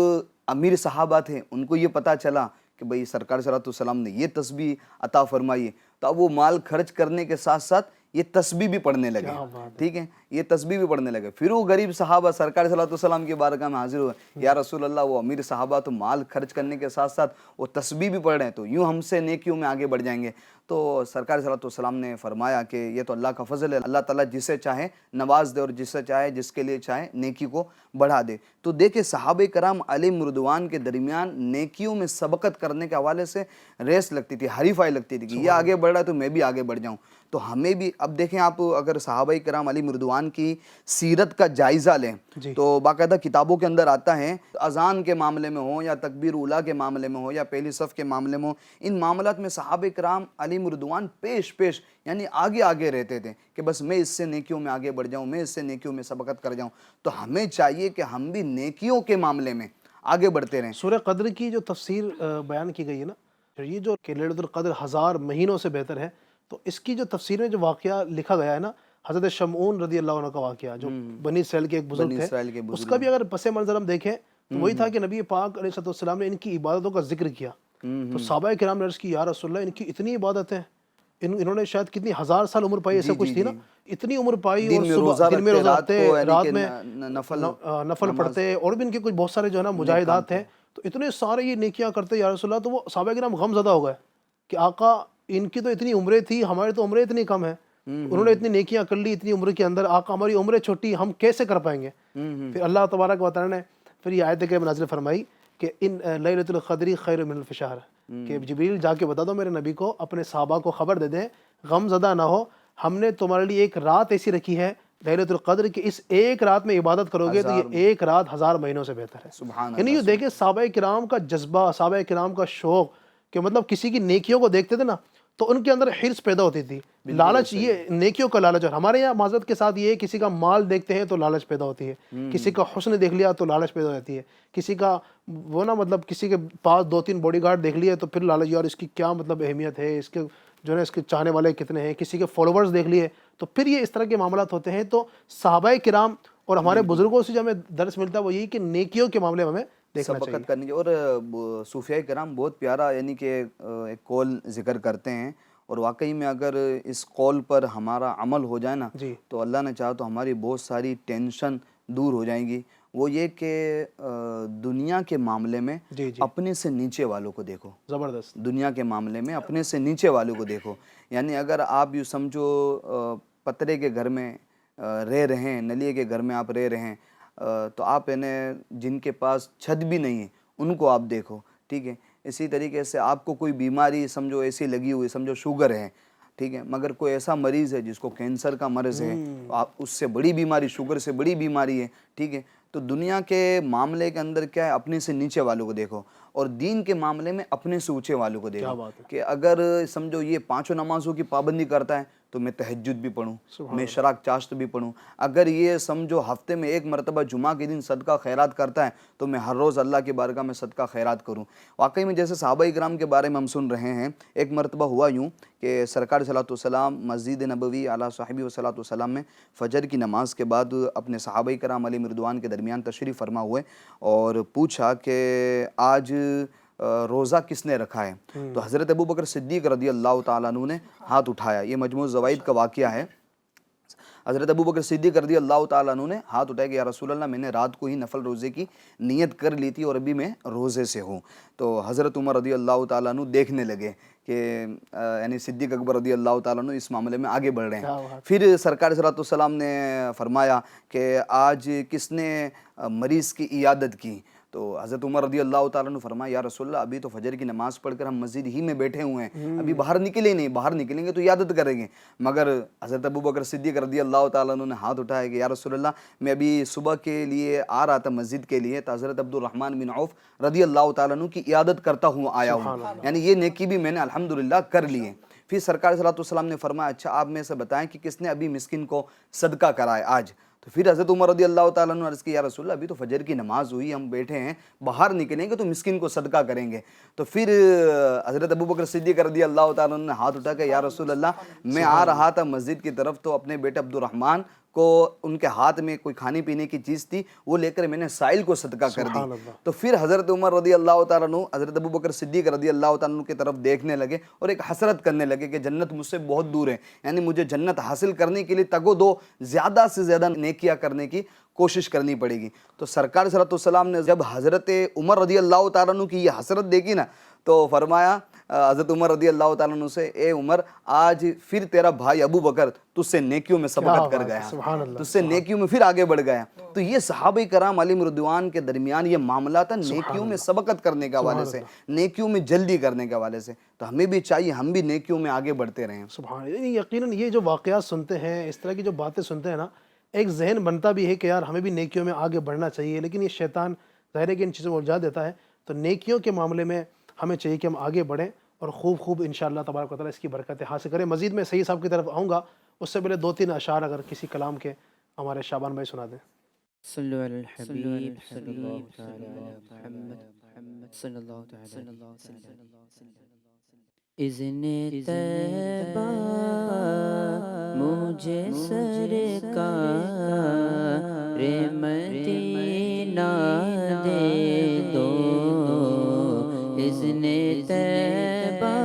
امیر صحابہ تھے ان کو یہ پتہ چلا کہ بھئی سرکار صلی اللہ علیہ وسلم نے یہ تسبیح عطا فرمائی ہے، تو اب وہ مال خرچ کرنے کے ساتھ ساتھ یہ تسبیح بھی پڑھنے لگے، ٹھیک ہے، یہ تسبیح بھی پڑھنے لگے۔ پھر وہ غریب صحابہ سرکار صلی اللہ علیہ وسلم کی بارگاہ میں حاضر ہوئے، یا رسول اللہ وہ امیر صحابہ تو مال خرچ کرنے کے ساتھ ساتھ وہ تسبیح بھی پڑھ رہے ہیں، تو یوں ہم سے نیکیوں میں آگے بڑھ جائیں گے۔ تو سرکار صلی اللہ علیہ وسلم نے فرمایا کہ یہ تو اللہ کا فضل ہے، اللہ تعالیٰ جسے چاہے نواز دے اور جسے چاہے جس کے لیے چاہے نیکی کو بڑھا دے۔ تو دیکھیں صحابہ کرام علیہم رضوان کے درمیان نیکیوں میں سبقت کرنے کے حوالے سے ریس لگتی تھی، حریفائی لگتی تھی کہ یہ آگے بڑھ رہا ہے تو میں بھی آگے بڑھ جاؤں۔ تو ہمیں بھی اب دیکھیں آپ اگر صحابہ کرام علیہم رضوان کی سیرت کا جائزہ لیں تو باقاعدہ کتابوں کے اندر آتا ہے، اذان کے معاملے میں ہو یا تکبیر اولیٰ کے معاملے میں ہو یا پہلی صف کے معاملے میں ہو، ان معاملات میں صحابہ کرام علیہم رضوان پیش یعنی آگے رہتے تھے کہ بس میں اس سے نیکیوں میں آگے بڑھ جاؤں، میں اس سے نیکیوں میں سبقت کر جاؤں۔ تو ہمیں چاہیے کہ ہم بھی نیکیوں کے معاملے میں آگے بڑھتے رہیں۔ سورہ قدر کی جو تفسیر بیان کی گئی ہے نا، یہ جو کہ لیلۃ القدر 1000 مہینوں سے بہتر ہے، تو اس کی جو تفسیر میں جو واقعہ لکھا گیا ہے نا، حضرت شمعون رضی اللہ عنہ کا واقعہ جو بنی اسرائیل کے ایک بزرگ تھے، اس کا بھی اگر پس منظر ہم دیکھیں تو وہی تھا کہ نبی پاک علیہ السلام نے ان کی عبادتوں کا ذکر کیا، تو صحابہ کرام نے عرض کی یا رسول اللہ ان کی اتنی عبادتیں، انہوں نے شاید کتنی 1000 سال عمر پائی، ایسا کچھ تھی نا، اتنی عمر پائی، اور دن میں روزہ رکھتے، رات میں نفل پڑھتے، اور بھی ان کے کچھ بہت سارے جو ہے نا مجاہدات ہیں، تو اتنے سارے یہ نیکیاں کرتے یا رسول اللہ، تو وہ صحابہ کرام غم زدہ ہو گئے کہ آقا ان کی تو اتنی عمریں تھی، ہماری تو عمریں اتنی کم ہیں، انہوں نے اتنی نیکیاں کر لی اتنی عمر کے اندر، آقا ہماری عمریں چھوٹی، ہم کیسے کر پائیں گے؟ پھر اللہ تبارک و تعالیٰ نے پھر یہ آیت کریمہ نازل فرمائی کہ ان لیلۃ القدر خیر من الف شہر، کہ جبریل جا کے بتا دو میرے نبی کو، اپنے صحابہ کو خبر دے دیں، غم زدہ نہ ہو، ہم نے تمہارے لیے ایک رات ایسی رکھی ہے لیلۃ القدر کہ اس ایک رات میں عبادت کرو گے تو یہ ایک رات 1000 مہینوں سے بہتر ہے۔ سبحان یعنی یہ دیکھیں صحابہ کرام کا جذبہ، صحابہ کرام کا شوق، کہ مطلب کسی کی نیکیوں کو دیکھتے تھے نا تو ان کے اندر حرص پیدا ہوتی تھی، لالچ، یہ نیکیوں کا لالچ۔ اور ہمارے یہاں معذرت کے ساتھ یہ ہے کسی کا مال دیکھتے ہیں تو لالچ پیدا ہوتی ہے، کسی کا حسن دیکھ لیا تو لالچ پیدا ہوتی ہے، کسی کا وہ نا مطلب کسی کے پاس 2-3 باڈی گارڈ دیکھ لیے تو پھر لالچ، یار اس کی کیا مطلب اہمیت ہے، اس کے جو ہے اس کے چاہنے والے کتنے ہیں، کسی کے فالوورز دیکھ لیے تو پھر یہ اس طرح کے معاملات ہوتے ہیں۔ تو صحابہ کرام اور ہمارے بزرگوں سے جو ہمیں درس ملتا ہے وہ یہی کہ نیکیوں کے معاملے میں ہمیں دیکھنا چاہیے، سبقت کرنی چاہیے۔ اور صوفیاء کرام بہت پیارا یعنی کہ ایک قول ذکر کرتے ہیں، اور واقعی میں اگر اس قول پر ہمارا عمل ہو جائے نا تو اللہ نے چاہا تو ہماری بہت ساری ٹینشن دور ہو جائیں گی۔ وہ یہ کہ دنیا کے معاملے میں اپنے سے نیچے والوں کو دیکھو، زبردست، دنیا کے معاملے میں اپنے سے نیچے والوں کو دیکھو۔ یعنی اگر آپ یوں سمجھو پترے کے گھر میں رہ رہے ہیں، نلیے کے گھر میں آپ رہ رہے ہیں، تو آپ انہیں جن کے پاس چھت بھی نہیں ہے ان کو آپ دیکھو، ٹھیک ہے۔ اسی طریقے سے آپ کو کوئی بیماری سمجھو ایسی لگی ہوئی، سمجھو شوگر ہے، ٹھیک ہے، مگر کوئی ایسا مریض ہے جس کو کینسر کا مرض ہے، آپ اس سے بڑی بیماری، شوگر سے بڑی بیماری ہے، ٹھیک ہے۔ تو دنیا کے معاملے کے اندر کیا ہے، اپنے سے نیچے والوں کو دیکھو، اور دین کے معاملے میں اپنے سے اونچے والوں کو دیکھو، کہ اگر سمجھو یہ 5 نمازوں کی پابندی کرتا ہے تو میں تہجد بھی پڑھوں، میں شراک چاشت بھی پڑھوں۔ اگر یہ سمجھو ہفتے میں 1 مرتبہ جمعہ کے دن صدقہ خیرات کرتا ہے تو میں ہر روز اللہ کی بارگاہ میں صدقہ خیرات کروں۔ واقعی میں جیسے صحابہ کرام کے بارے میں ہم سن رہے ہیں، ایک مرتبہ ہوا یوں کہ سرکار صلی اللہ علیہ وسلم مسجد نبوی علیہ صاحبہ صلی اللہ علیہ وسلم میں فجر کی نماز کے بعد اپنے صحابہ کرام علیہم رضوان کے درمیان تشریف فرما ہوئے اور پوچھا کہ آج روزہ کس نے رکھا ہے؟ تو حضرت ابوبکر صدیق رضی اللہ تعالیٰ عنہ نے ہاتھ اٹھایا۔ یہ مجموع الزوائد کا واقعہ ہے۔ حضرت ابوبکر صدیق رضی اللہ تعالیٰ عنہ نے ہاتھ اٹھایا کہ یا رسول اللہ میں نے رات کو ہی نفل روزے کی نیت کر لی تھی اور ابھی میں روزے سے ہوں۔ تو حضرت عمر رضی اللہ تعالیٰ عنہ دیکھنے لگے کہ یعنی صدیق اکبر رضی اللہ تعالیٰ عنہ اس معاملے میں آگے بڑھ رہے ہیں۔ پھر سرکار صلی اللہ علیہ وسلم نے فرمایا کہ آج کس نے مریض کی عیادت کی؟ تو حضرت عمر رضی اللہ تعالیٰ نے فرمایا یا رسول اللہ ابھی تو فجر کی نماز پڑھ کر ہم مسجد ہی میں بیٹھے ہوئے ہیں، ابھی باہر نکلے نہیں، باہر نکلیں گے تو عیادت کریں گے۔ مگر حضرت ابوبکر صدیق رضی اللہ تعالیٰ عنہ نے ہاتھ اٹھایا کہ یا رسول اللہ میں ابھی صبح کے لیے آ رہا تھا مسجد کے لیے، تو حضرت عبد الرحمن بن عوف رضی اللہ تعالیٰ عنہ کی عیادت کرتا ہوں آیا ہوں، یعنی یہ نیکی بھی میں نے الحمدللہ کر لی ہے۔ پھر سرکار صلی اللہ علیہ وسلم نے فرمایا اچھا آپ میں سے بتائیں کہ کس نے ابھی مسکین کو صدقہ کرائے آج؟ تو پھر حضرت عمر رضی اللہ تعالیٰ عنہ نے عرض کی یا رسول اللہ ابھی تو فجر کی نماز ہوئی، ہم بیٹھے ہیں، باہر نکلیں گے تو مسکین کو صدقہ کریں گے۔ تو پھر حضرت ابوبکر صدیق رضی اللہ تعالیٰ عنہ نے ہاتھ اٹھا کہ یا رسول اللہ میں آ رہا تھا مسجد کی طرف تو اپنے بیٹے عبد الرحمن کو ان کے ہاتھ میں کوئی کھانے پینے کی چیز تھی، وہ لے کر میں نے سائل کو صدقہ کر دی۔ تو پھر حضرت عمر رضی اللہ تعالیٰ عنہ حضرت ابو بکر صدیق رضی اللہ تعالیٰ عنہ کی طرف دیکھنے لگے اور ایک حسرت کرنے لگے کہ جنت مجھ سے بہت دور ہے، یعنی مجھے جنت حاصل کرنے کے لیے تگ و دو زیادہ سے زیادہ نیکیاں کرنے کی کوشش کرنی پڑے گی۔ تو سرکار صلی اللہ علیہ وسلم نے جب حضرت عمر رضی اللہ تعالیٰ عنہ کی یہ حسرت دیکھی نا، تو فرمایا حضرت عمر رضی اللہ تعالیٰ عنہ سے، اے عمر آج پھر تیرا بھائی ابو بکر تجھ سے نیکیوں میں سبقت کر گیا، تجھ سے نیکیوں میں پھر آگے بڑھ گیا۔ تو یہ صحابہ کرام علیہم رضوان کے درمیان یہ معاملہ تھا نیکیوں میں سبقت کرنے کے حوالے سے، نیکیوں میں جلدی کرنے کے حوالے سے۔ تو ہمیں بھی چاہیے ہم بھی نیکیوں میں آگے بڑھتے رہیں۔ سبحان اللہ، یقیناً یہ جو واقعات سنتے ہیں، اس طرح کی جو باتیں سنتے ہیں نا، ایک ذہن بنتا بھی ہے کہ یار ہمیں بھی نیکیوں میں آگے بڑھنا چاہیے، لیکن یہ شیطان ظاہر ہے کہ ان چیزوں کو الجھا دیتا ہے۔ تو نیکیوں کے معاملے میں ہمیں چاہیے کہ ہم آگے بڑھیں اور خوب انشاءاللہ تبارک و تعالیٰ اس کی برکتیں حاصل کریں۔ مزید میں سید صاحب کی طرف آؤں گا، اس سے پہلے 2-3 اشعار اگر کسی کلام کے ہمارے شعبان بھائی سنا دیں۔ صلو علی الحبیب صلی اللہ تعالی علی محمد صلی اللہ تعالی علیہ وسلم۔ اذن طیبہ مجھے سرکار مدینہ دے دو، اذن طیبہ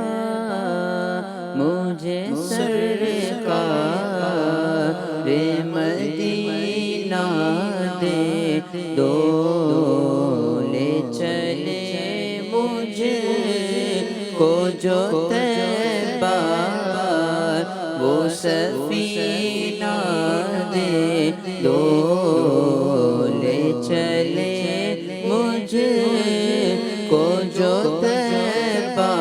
مجھے سرکار مدینہ دے دو، لے چلے مجھے کو جو طیبہ وہ سفینہ دے دو، لے چلے مجھے کو جو طیبہ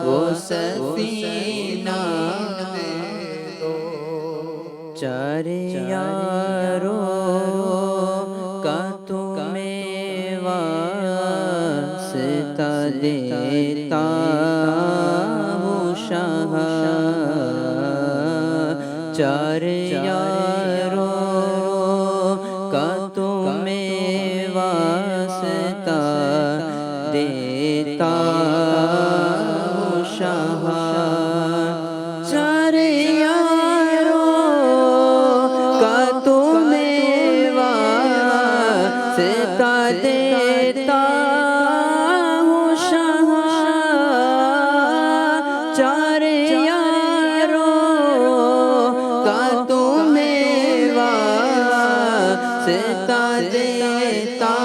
وہ سفینہ دے دو۔ چار یاروں کا تمہیں واسطہ دیتا ہوں شاہ، چار یاروں کا تمہیں واسطہ دیتا ہوں شاہ، چار یاروں کا تمہیں واسطہ دیتا ہوں شاہ، چار یاروں کا تمہیں واسطہ دیتا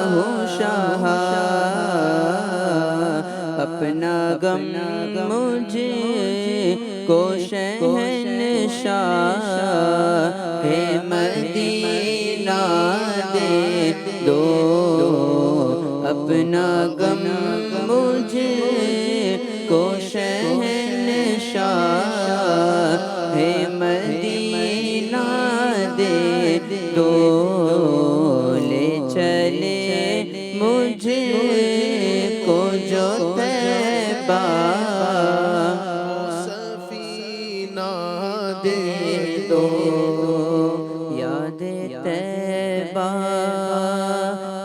ہوں شاہ، اپنا غم مجھے کو شہنشاہ مدینہ دے دو، اپنا غم مجھے کو شہنشاہ مدینہ دے دو، لے چلے مجھے کو جو طیبہ سفینہ دے دو، یاد طیبہ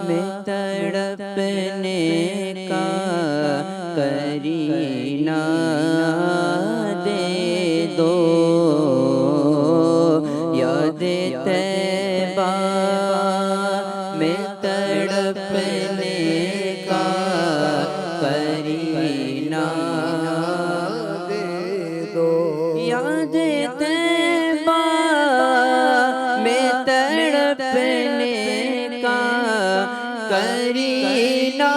میں تڑپنے کا کرینہ دے دو، یاد طیبہ میں تڑپنے کا کرینہ دے دو، یاد طیبہ میں تڑپنے کا کرینہ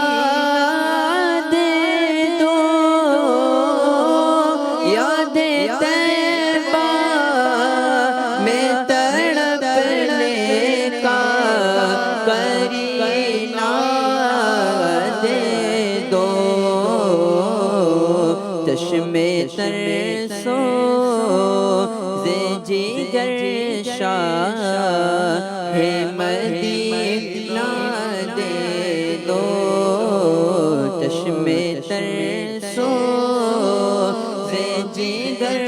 دے دو، یاد طیبہ میں تڑپنے کا کرینہ دے دو، چشمے ترسو زے جگر شاہ مدینہ دے دو، چشمے ترسو زے جگر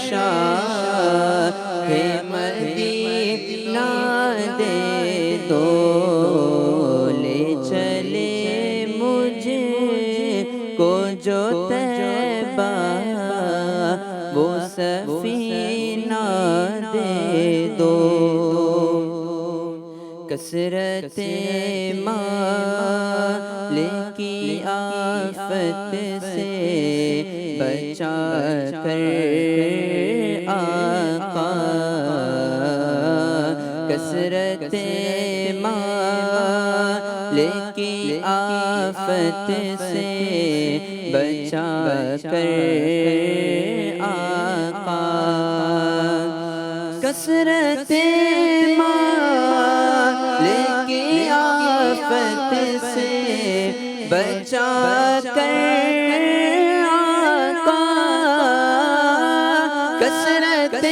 شاہ مدینہ دے دو، لے چلے مجھے کو جو طیبہ وہ سفینہ کثرت مال کی آفت سے بچا کر آقا، کثرت مال کی آفت سے بچا کر آقا، کثرت مال کی آفت سے بچا کر آقا، کثرت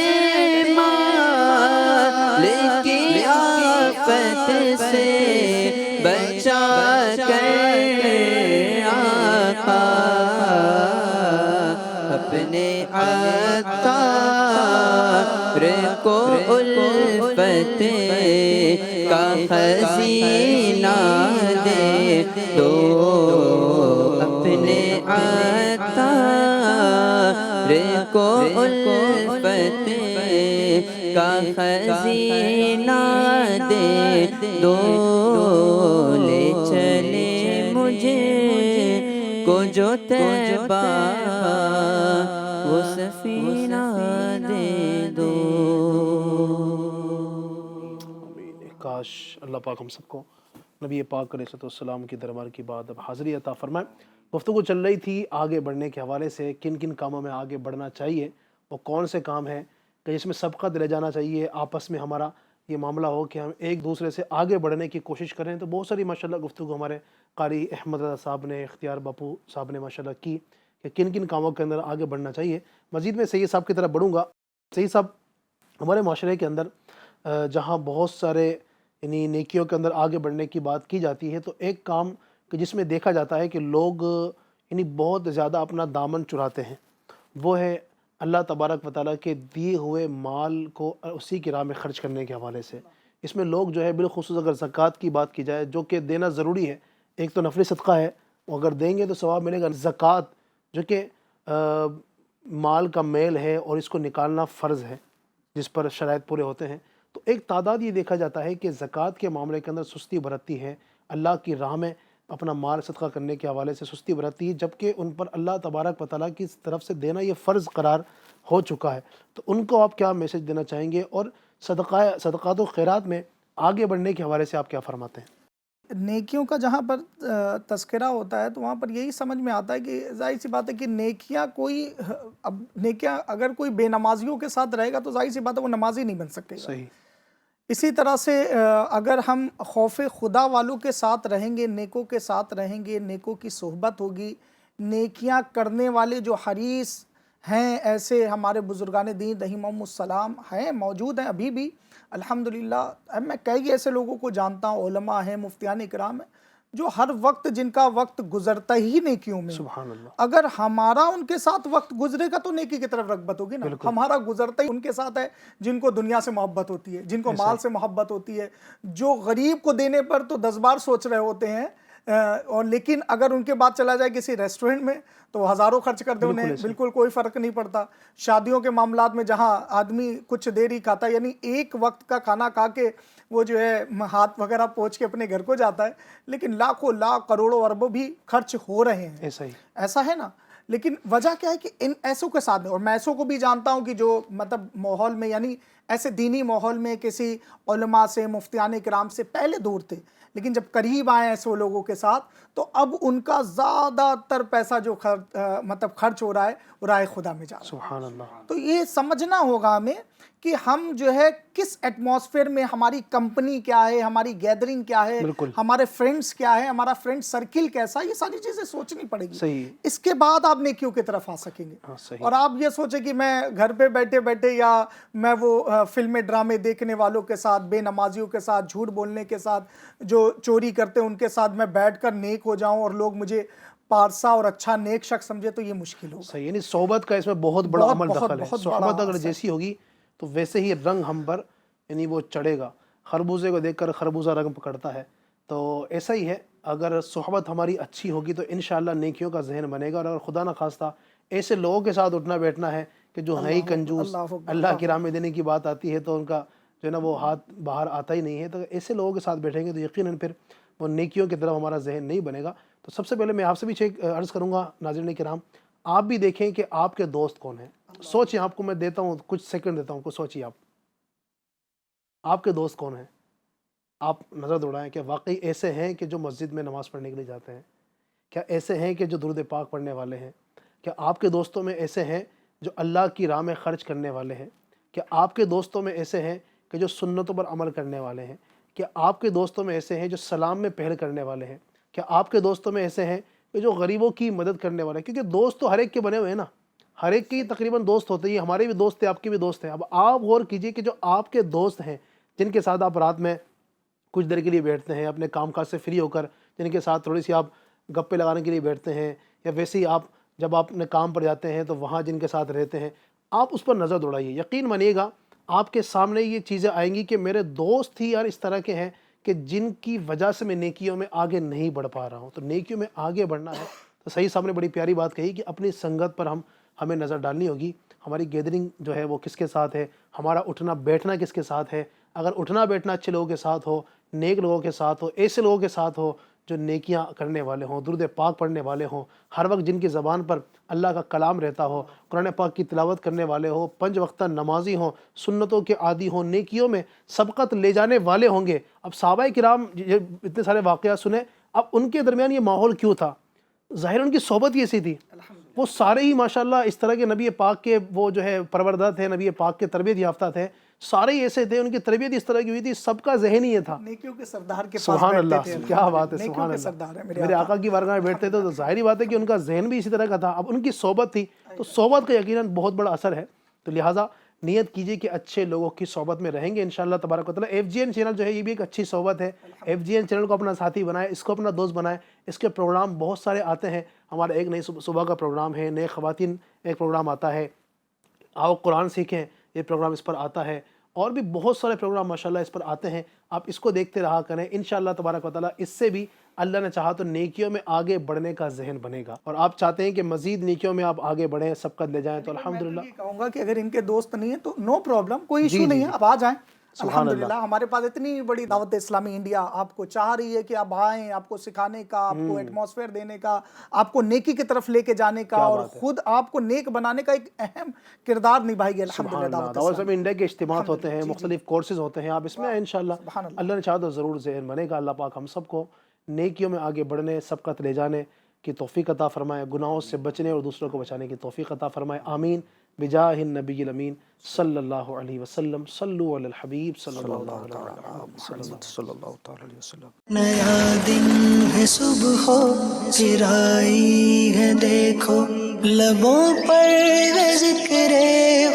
مال کی آفت سے بچا کر آقا، اپنے عطار کو الفت کا خزینہ دے دو، اپنے عطار کو الفت کا خزینہ دے دو، لے چلے مجھے کو جو طیبہ وہ سفینہ دے دو۔ کاش اللہ پاک ہم سب کو نبی پاک علیہ السلام کی دربار کی بات اب حاضری عطا فرمائے۔ گفتگو چل رہی تھی آگے بڑھنے کے حوالے سے، کن کن کاموں میں آگے بڑھنا چاہیے، وہ کون سے کام ہیں کہ جس میں سبقت لے جانا چاہیے، آپس میں ہمارا یہ معاملہ ہو کہ ہم ایک دوسرے سے آگے بڑھنے کی کوشش کریں۔ تو بہت ساری ماشاءاللہ گفتگو ہمارے قاری احمد رضا صاحب نے، اختیار باپو صاحب نے ماشاءاللہ کی کہ کن کن کاموں کے اندر آگے بڑھنا چاہیے۔ مزید میں سید صاحب کی طرف بڑھوں گا۔ سید صاحب، ہمارے معاشرے کے اندر جہاں بہت سارے یعنی نیکیوں کے اندر آگے بڑھنے کی بات کی جاتی ہے، تو ایک کام کہ جس میں دیکھا جاتا ہے کہ لوگ یعنی بہت زیادہ اپنا دامن چراتے ہیں، وہ ہے اللہ تبارک و تعالیٰ کے دیے ہوئے مال کو اسی کی راہ میں خرچ کرنے کے حوالے سے۔ اس میں لوگ جو ہے بالخصوص اگر زکوٰۃ کی بات کی جائے، جو کہ دینا ضروری ہے، ایک تو نفلی صدقہ ہے، وہ اگر دیں گے تو ثواب ملے گا، زکوٰۃ جو کہ مال کا میل ہے اور اس کو نکالنا فرض ہے جس پر شرائط پورے ہوتے ہیں، تو ایک تعداد یہ دیکھا جاتا ہے کہ زکوٰۃ کے معاملے کے اندر سستی برتتی ہے، اللہ کی راہ میں اپنا مال صدقہ کرنے کے حوالے سے سستی برتتی ہے، جبکہ ان پر اللہ تبارک و تعالیٰ کی طرف سے دینا یہ فرض قرار ہو چکا ہے۔ تو ان کو آپ کیا میسج دینا چاہیں گے، اور صدقات و خیرات میں آگے بڑھنے کے حوالے سے آپ کیا فرماتے ہیں؟ نیکیوں کا جہاں پر تذکرہ ہوتا ہے تو وہاں پر یہی سمجھ میں آتا ہے کہ ظاہر سی بات ہے کہ نیکیاں اگر کوئی بے نمازیوں کے ساتھ رہے گا تو ظاہر سی بات ہے وہ نمازی نہیں بن سکے گا۔ صحیح۔ اسی طرح سے اگر ہم خوف خدا والوں کے ساتھ رہیں گے، نیکوں کے ساتھ رہیں گے، نیکوں کی صحبت ہوگی، نیکیاں کرنے والے جو حریص ہیں، ایسے ہمارے بزرگان دین رحمہم السلام ہیں، موجود ہیں ابھی بھی الحمدللہ۔ میں کئی ایسے لوگوں کو جانتا ہوں، علماء ہیں، مفتیان اکرام ہیں، جو ہر وقت جن کا وقت گزرتا ہی نیکیوں میں، سبحان اللہ۔ اگر ہمارا ان کے ساتھ وقت گزرے گا تو نیکی کی طرف رغبت ہوگی نا۔ ہمارا گزرتا ہی ان کے ساتھ ہے جن کو دنیا سے محبت ہوتی ہے، جن کو مال سے محبت ہوتی ہے، جو غریب کو دینے پر تو 10 بار سوچ رہے ہوتے ہیں، اور لیکن اگر ان کے بعد چلا جائے کسی ریسٹورنٹ میں تو وہ ہزاروں خرچ کر دے، انہیں بالکل کوئی فرق نہیں پڑتا۔ شادیوں کے معاملات میں جہاں آدمی کچھ دیر ہی کھاتا ہے، یعنی ایک وقت کا کھانا کھا کے وہ جو ہے ہاتھ وغیرہ پوچھ کے اپنے گھر کو جاتا ہے، لیکن لاکھوں لاکھ کروڑوں اربوں بھی خرچ ہو رہے ہیں، ایسا ہے نا۔ لیکن وجہ کیا ہے کہ ان ایسوں کے ساتھ، اور میں ایسوں کو بھی جانتا ہوں کہ جو مطلب ماحول میں، یعنی ایسے دینی ماحول میں کسی علماء سے، مفتیان کرام سے پہلے دور تھے، لیکن جب قریب آئے ایسے لوگوں کے ساتھ تو اب ان کا زیادہ تر پیسہ جو مطلب خرچ ہو رہا ہے وہ راہ خدا میں جا رہا ہے۔ سبحان اللہ۔ تو یہ سمجھنا ہوگا ہمیں کہ ہم جو ہے کس ایٹماسفیئر میں، ہماری کمپنی کیا ہے، ہماری گیدرنگ کیا ہے، ہمارے فرینڈز کیا ہے، ہمارا فرینڈ سرکل کیسا، یہ ساری چیزیں سوچنی پڑے گی۔ اس کے بعد آپ نیکیوں کی طرف آ سکیں گے۔ اور آپ یہ سوچیں کہ میں گھر پہ بیٹھے بیٹھے یا میں وہ فلمیں ڈرامے دیکھنے والوں کے ساتھ، بے نمازیوں کے ساتھ، جھوٹ بولنے کے ساتھ، جو چوری کرتے ہیں ان کے ساتھ میں بیٹھ کر نیک ہو جاؤں اور لوگ مجھے پارسا اور اچھا نیک شخص سمجھے، تو یہ مشکل ہوگا۔ صحیح، یعنی صحبت کا اس میں بہت بڑا عمل دخل ہے۔ صحبت اگر جیسی ہوگی تو ویسے ہی رنگ ہم پر یعنی وہ چڑھے گا۔ خربوزے کو دیکھ کر خربوزہ رنگ پکڑتا ہے، تو ایسا ہی ہے، اگر صحبت ہماری اچھی ہوگی تو انشاءاللہ نیکیوں کا ذہن بنے گا۔ اور اگر خدا نہ خواستہ ایسے لوگوں کے ساتھ اٹھنا بیٹھنا ہے کہ جو ہیں ہی کنجوس، اللہ کی راہ میں دینے کی بات آتی ہے تو ان کا جو ہے نا وہ ہاتھ باہر آتا ہی نہیں ہے، تو ایسے لوگوں کے ساتھ بیٹھیں گے تو یقیناً پھر وہ نیکیوں کی طرف ہمارا ذہن نہیں بنے گا۔ تو سب سے پہلے میں آپ سے بھی عرض کروں گا ناظرین کرام، آپ بھی دیکھیں کہ آپ کے دوست کون ہیں۔ سوچیں، آپ کو میں دیتا ہوں کچھ سیکنڈ دیتا ہوں، کچھ سوچیے آپ کے دوست کون ہیں۔ آپ نظر دوڑائیں کہ واقعی ایسے ہیں کہ جو مسجد میں نماز پڑھنے کے لیے جاتے ہیں؟ کیا ایسے ہیں کہ جو درود پاک پڑھنے والے ہیں؟ کیا آپ کے دوستوں میں ایسے ہیں جو اللہ کی راہ میں خرچ کرنے والے ہیں؟ کیا آپ کے دوستوں میں ایسے ہیں کہ جو سنتوں پر عمل کرنے والے ہیں؟ کیا آپ کے دوستوں میں ایسے ہیں جو سلام میں پہل کرنے والے ہیں؟ کیا آپ کے دوستوں میں ایسے ہیں کہ جو غریبوں کی مدد کرنے والے ہیں؟ کیونکہ دوست تو ہر ایک کے بنے ہوئے ہیں نا، ہر ایک کی تقریباً دوست ہوتے ہیں، ہمارے بھی دوست ہیں، آپ کے بھی دوست ہیں۔ اب آپ غور کیجئے کہ جو آپ کے دوست ہیں، جن کے ساتھ آپ رات میں کچھ دیر کے لیے بیٹھتے ہیں اپنے کام کاج سے فری ہو کر، جن کے ساتھ تھوڑی سی آپ گپے لگانے کے لیے بیٹھتے ہیں، یا ویسے ہی آپ جب آپ اپنے کام پر جاتے ہیں تو وہاں جن کے ساتھ رہتے ہیں، آپ اس پر نظر دوڑائیے۔ یقین مانیے گا آپ کے سامنے یہ چیزیں آئیں گی کہ میرے دوست ہی یار اس طرح کے ہیں کہ جن کی وجہ سے میں نیکیوں میں آگے نہیں بڑھ پا رہا ہوں۔ تو نیکیوں میں آگے بڑھنا ہے تو صحیح صاحب نے بڑی پیاری بات کہی کہ اپنی سنگت پر ہمیں نظر ڈالنی ہوگی۔ ہماری گیدرنگ جو ہے وہ کس کے ساتھ ہے، ہمارا اٹھنا بیٹھنا کس کے ساتھ ہے۔ اگر اٹھنا بیٹھنا اچھے لوگوں کے ساتھ ہو، نیک لوگوں کے ساتھ ہو، ایسے لوگوں کے ساتھ ہو جو نیکیاں کرنے والے ہوں، درود پاک پڑھنے والے ہوں، ہر وقت جن کی زبان پر اللہ کا کلام رہتا ہو، قرآن پاک کی تلاوت کرنے والے ہوں، 5 وقتہ نمازی ہوں، سنتوں کے عادی ہوں، نیکیوں میں سبقت لے جانے والے ہوں گے۔ اب صحابہ کرام اتنے سارے واقعات سنیں، اب ان کے درمیان یہ ماحول کیوں تھا؟ ظاہر ان کی صحبت ہی ایسی تھی، وہ سارے ہی ماشاءاللہ اس طرح کے نبی پاک کے وہ جو ہے پروردہ تھے، نبی پاک کے تربیت یافتہ تھے، سارے ہی ایسے تھے، ان کی تربیت اس طرح کی ہوئی تھی، سب کا ذہن ہی یہ تھا۔ نیکیوں کے سردار کے پاس سبحان بیٹھتے اللہ، تھے، کیا بات ہے، نیکیوں سبحان کے اللہ، سردار ہیں میرے آقا کی بارگاہ میں بیٹھتے تھے تو ظاہری بات ہے کہ ان کا ذہن بھی اسی طرح کا تھا۔ اب ان کی صحبت تھی تو صحبت کا یقیناً بہت بڑا اثر ہے، تو لہٰذا نیت کیجئے کہ اچھے لوگوں کی صحبت میں رہیں گے انشاءاللہ تبارک و تعالیٰ۔ ایف جی این چینل جو ہے یہ بھی ایک اچھی صحبت ہے، ایف جی این چینل کو اپنا ساتھی بنائے، اس کو اپنا دوست بنائے۔ اس کے پروگرام بہت سارے آتے ہیں، ہمارا ایک نئی صبح کا پروگرام ہے، نئے خواتین ایک پروگرام آتا ہے، آؤ قرآن سیکھیں، یہ پروگرام اس پر آتا ہے، اور بھی بہت سارے پروگرام ماشاءاللہ اس پر آتے ہیں۔ آپ اس کو دیکھتے رہا کریں، انشاءاللہ تبارک و تعالیٰ اس سے بھی اللہ نے چاہا تو نیکیوں میں آگے بڑھنے کا ذہن بنے گا، اور آپ چاہتے ہیں کہ مزید نیکیوں میں آپ آگے بڑھیں، سبقت لے جائیں، تو الحمدللہ میں یہ کہوں گا کہ اگر ان کے دوست نہیں ہیں تو نو پرابلم، کوئی ایشو نہیں ہے، آپ آ جائیں۔ الحمدللہ ہمارے پاس اتنی بڑی دعوت اسلامی انڈیا آپ کو چاہ رہی ہے کہ آپ آئیں، آپ کو سکھانے کا، آپ کو ایٹماسفیئر دینے کا، آپ کو نیکی کی طرف لے کے جانے کا، اور خود آپ کو نیک بنانے کا ایک اہم کردار نبھائے گی الحمدللہ دعوت دعوت اسلامی انڈیا کے اجتماعات ہوتے ہیں، مختلف کورسز ہوتے ہیں، آپ اس میں انشاءاللہ اللہ نے چاہا تو ضرور ذہن بنے گا۔ اللہ پاک ہم سب کو نیکیوں میں آگے بڑھنے، سبقت لے جانے کی توفیق عطا فرمائے، گناہوں سے بچنے اور دوسروں کو بچانے کی توفیق عطا فرمائے، آمین بجاہ النبی الامین صلی اللہ علیہ وسلم۔ صلو علی الحبیب صلی اللہ علیہ وسلم۔ نیا دن ہے، صبح ہو پھر آئی ہے، دیکھو لبوں پر ہے ذکر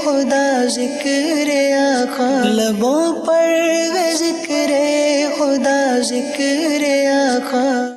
خدا، ذکر آقا، لبوں پر ہے ذکر خدا، ذکر آقا۔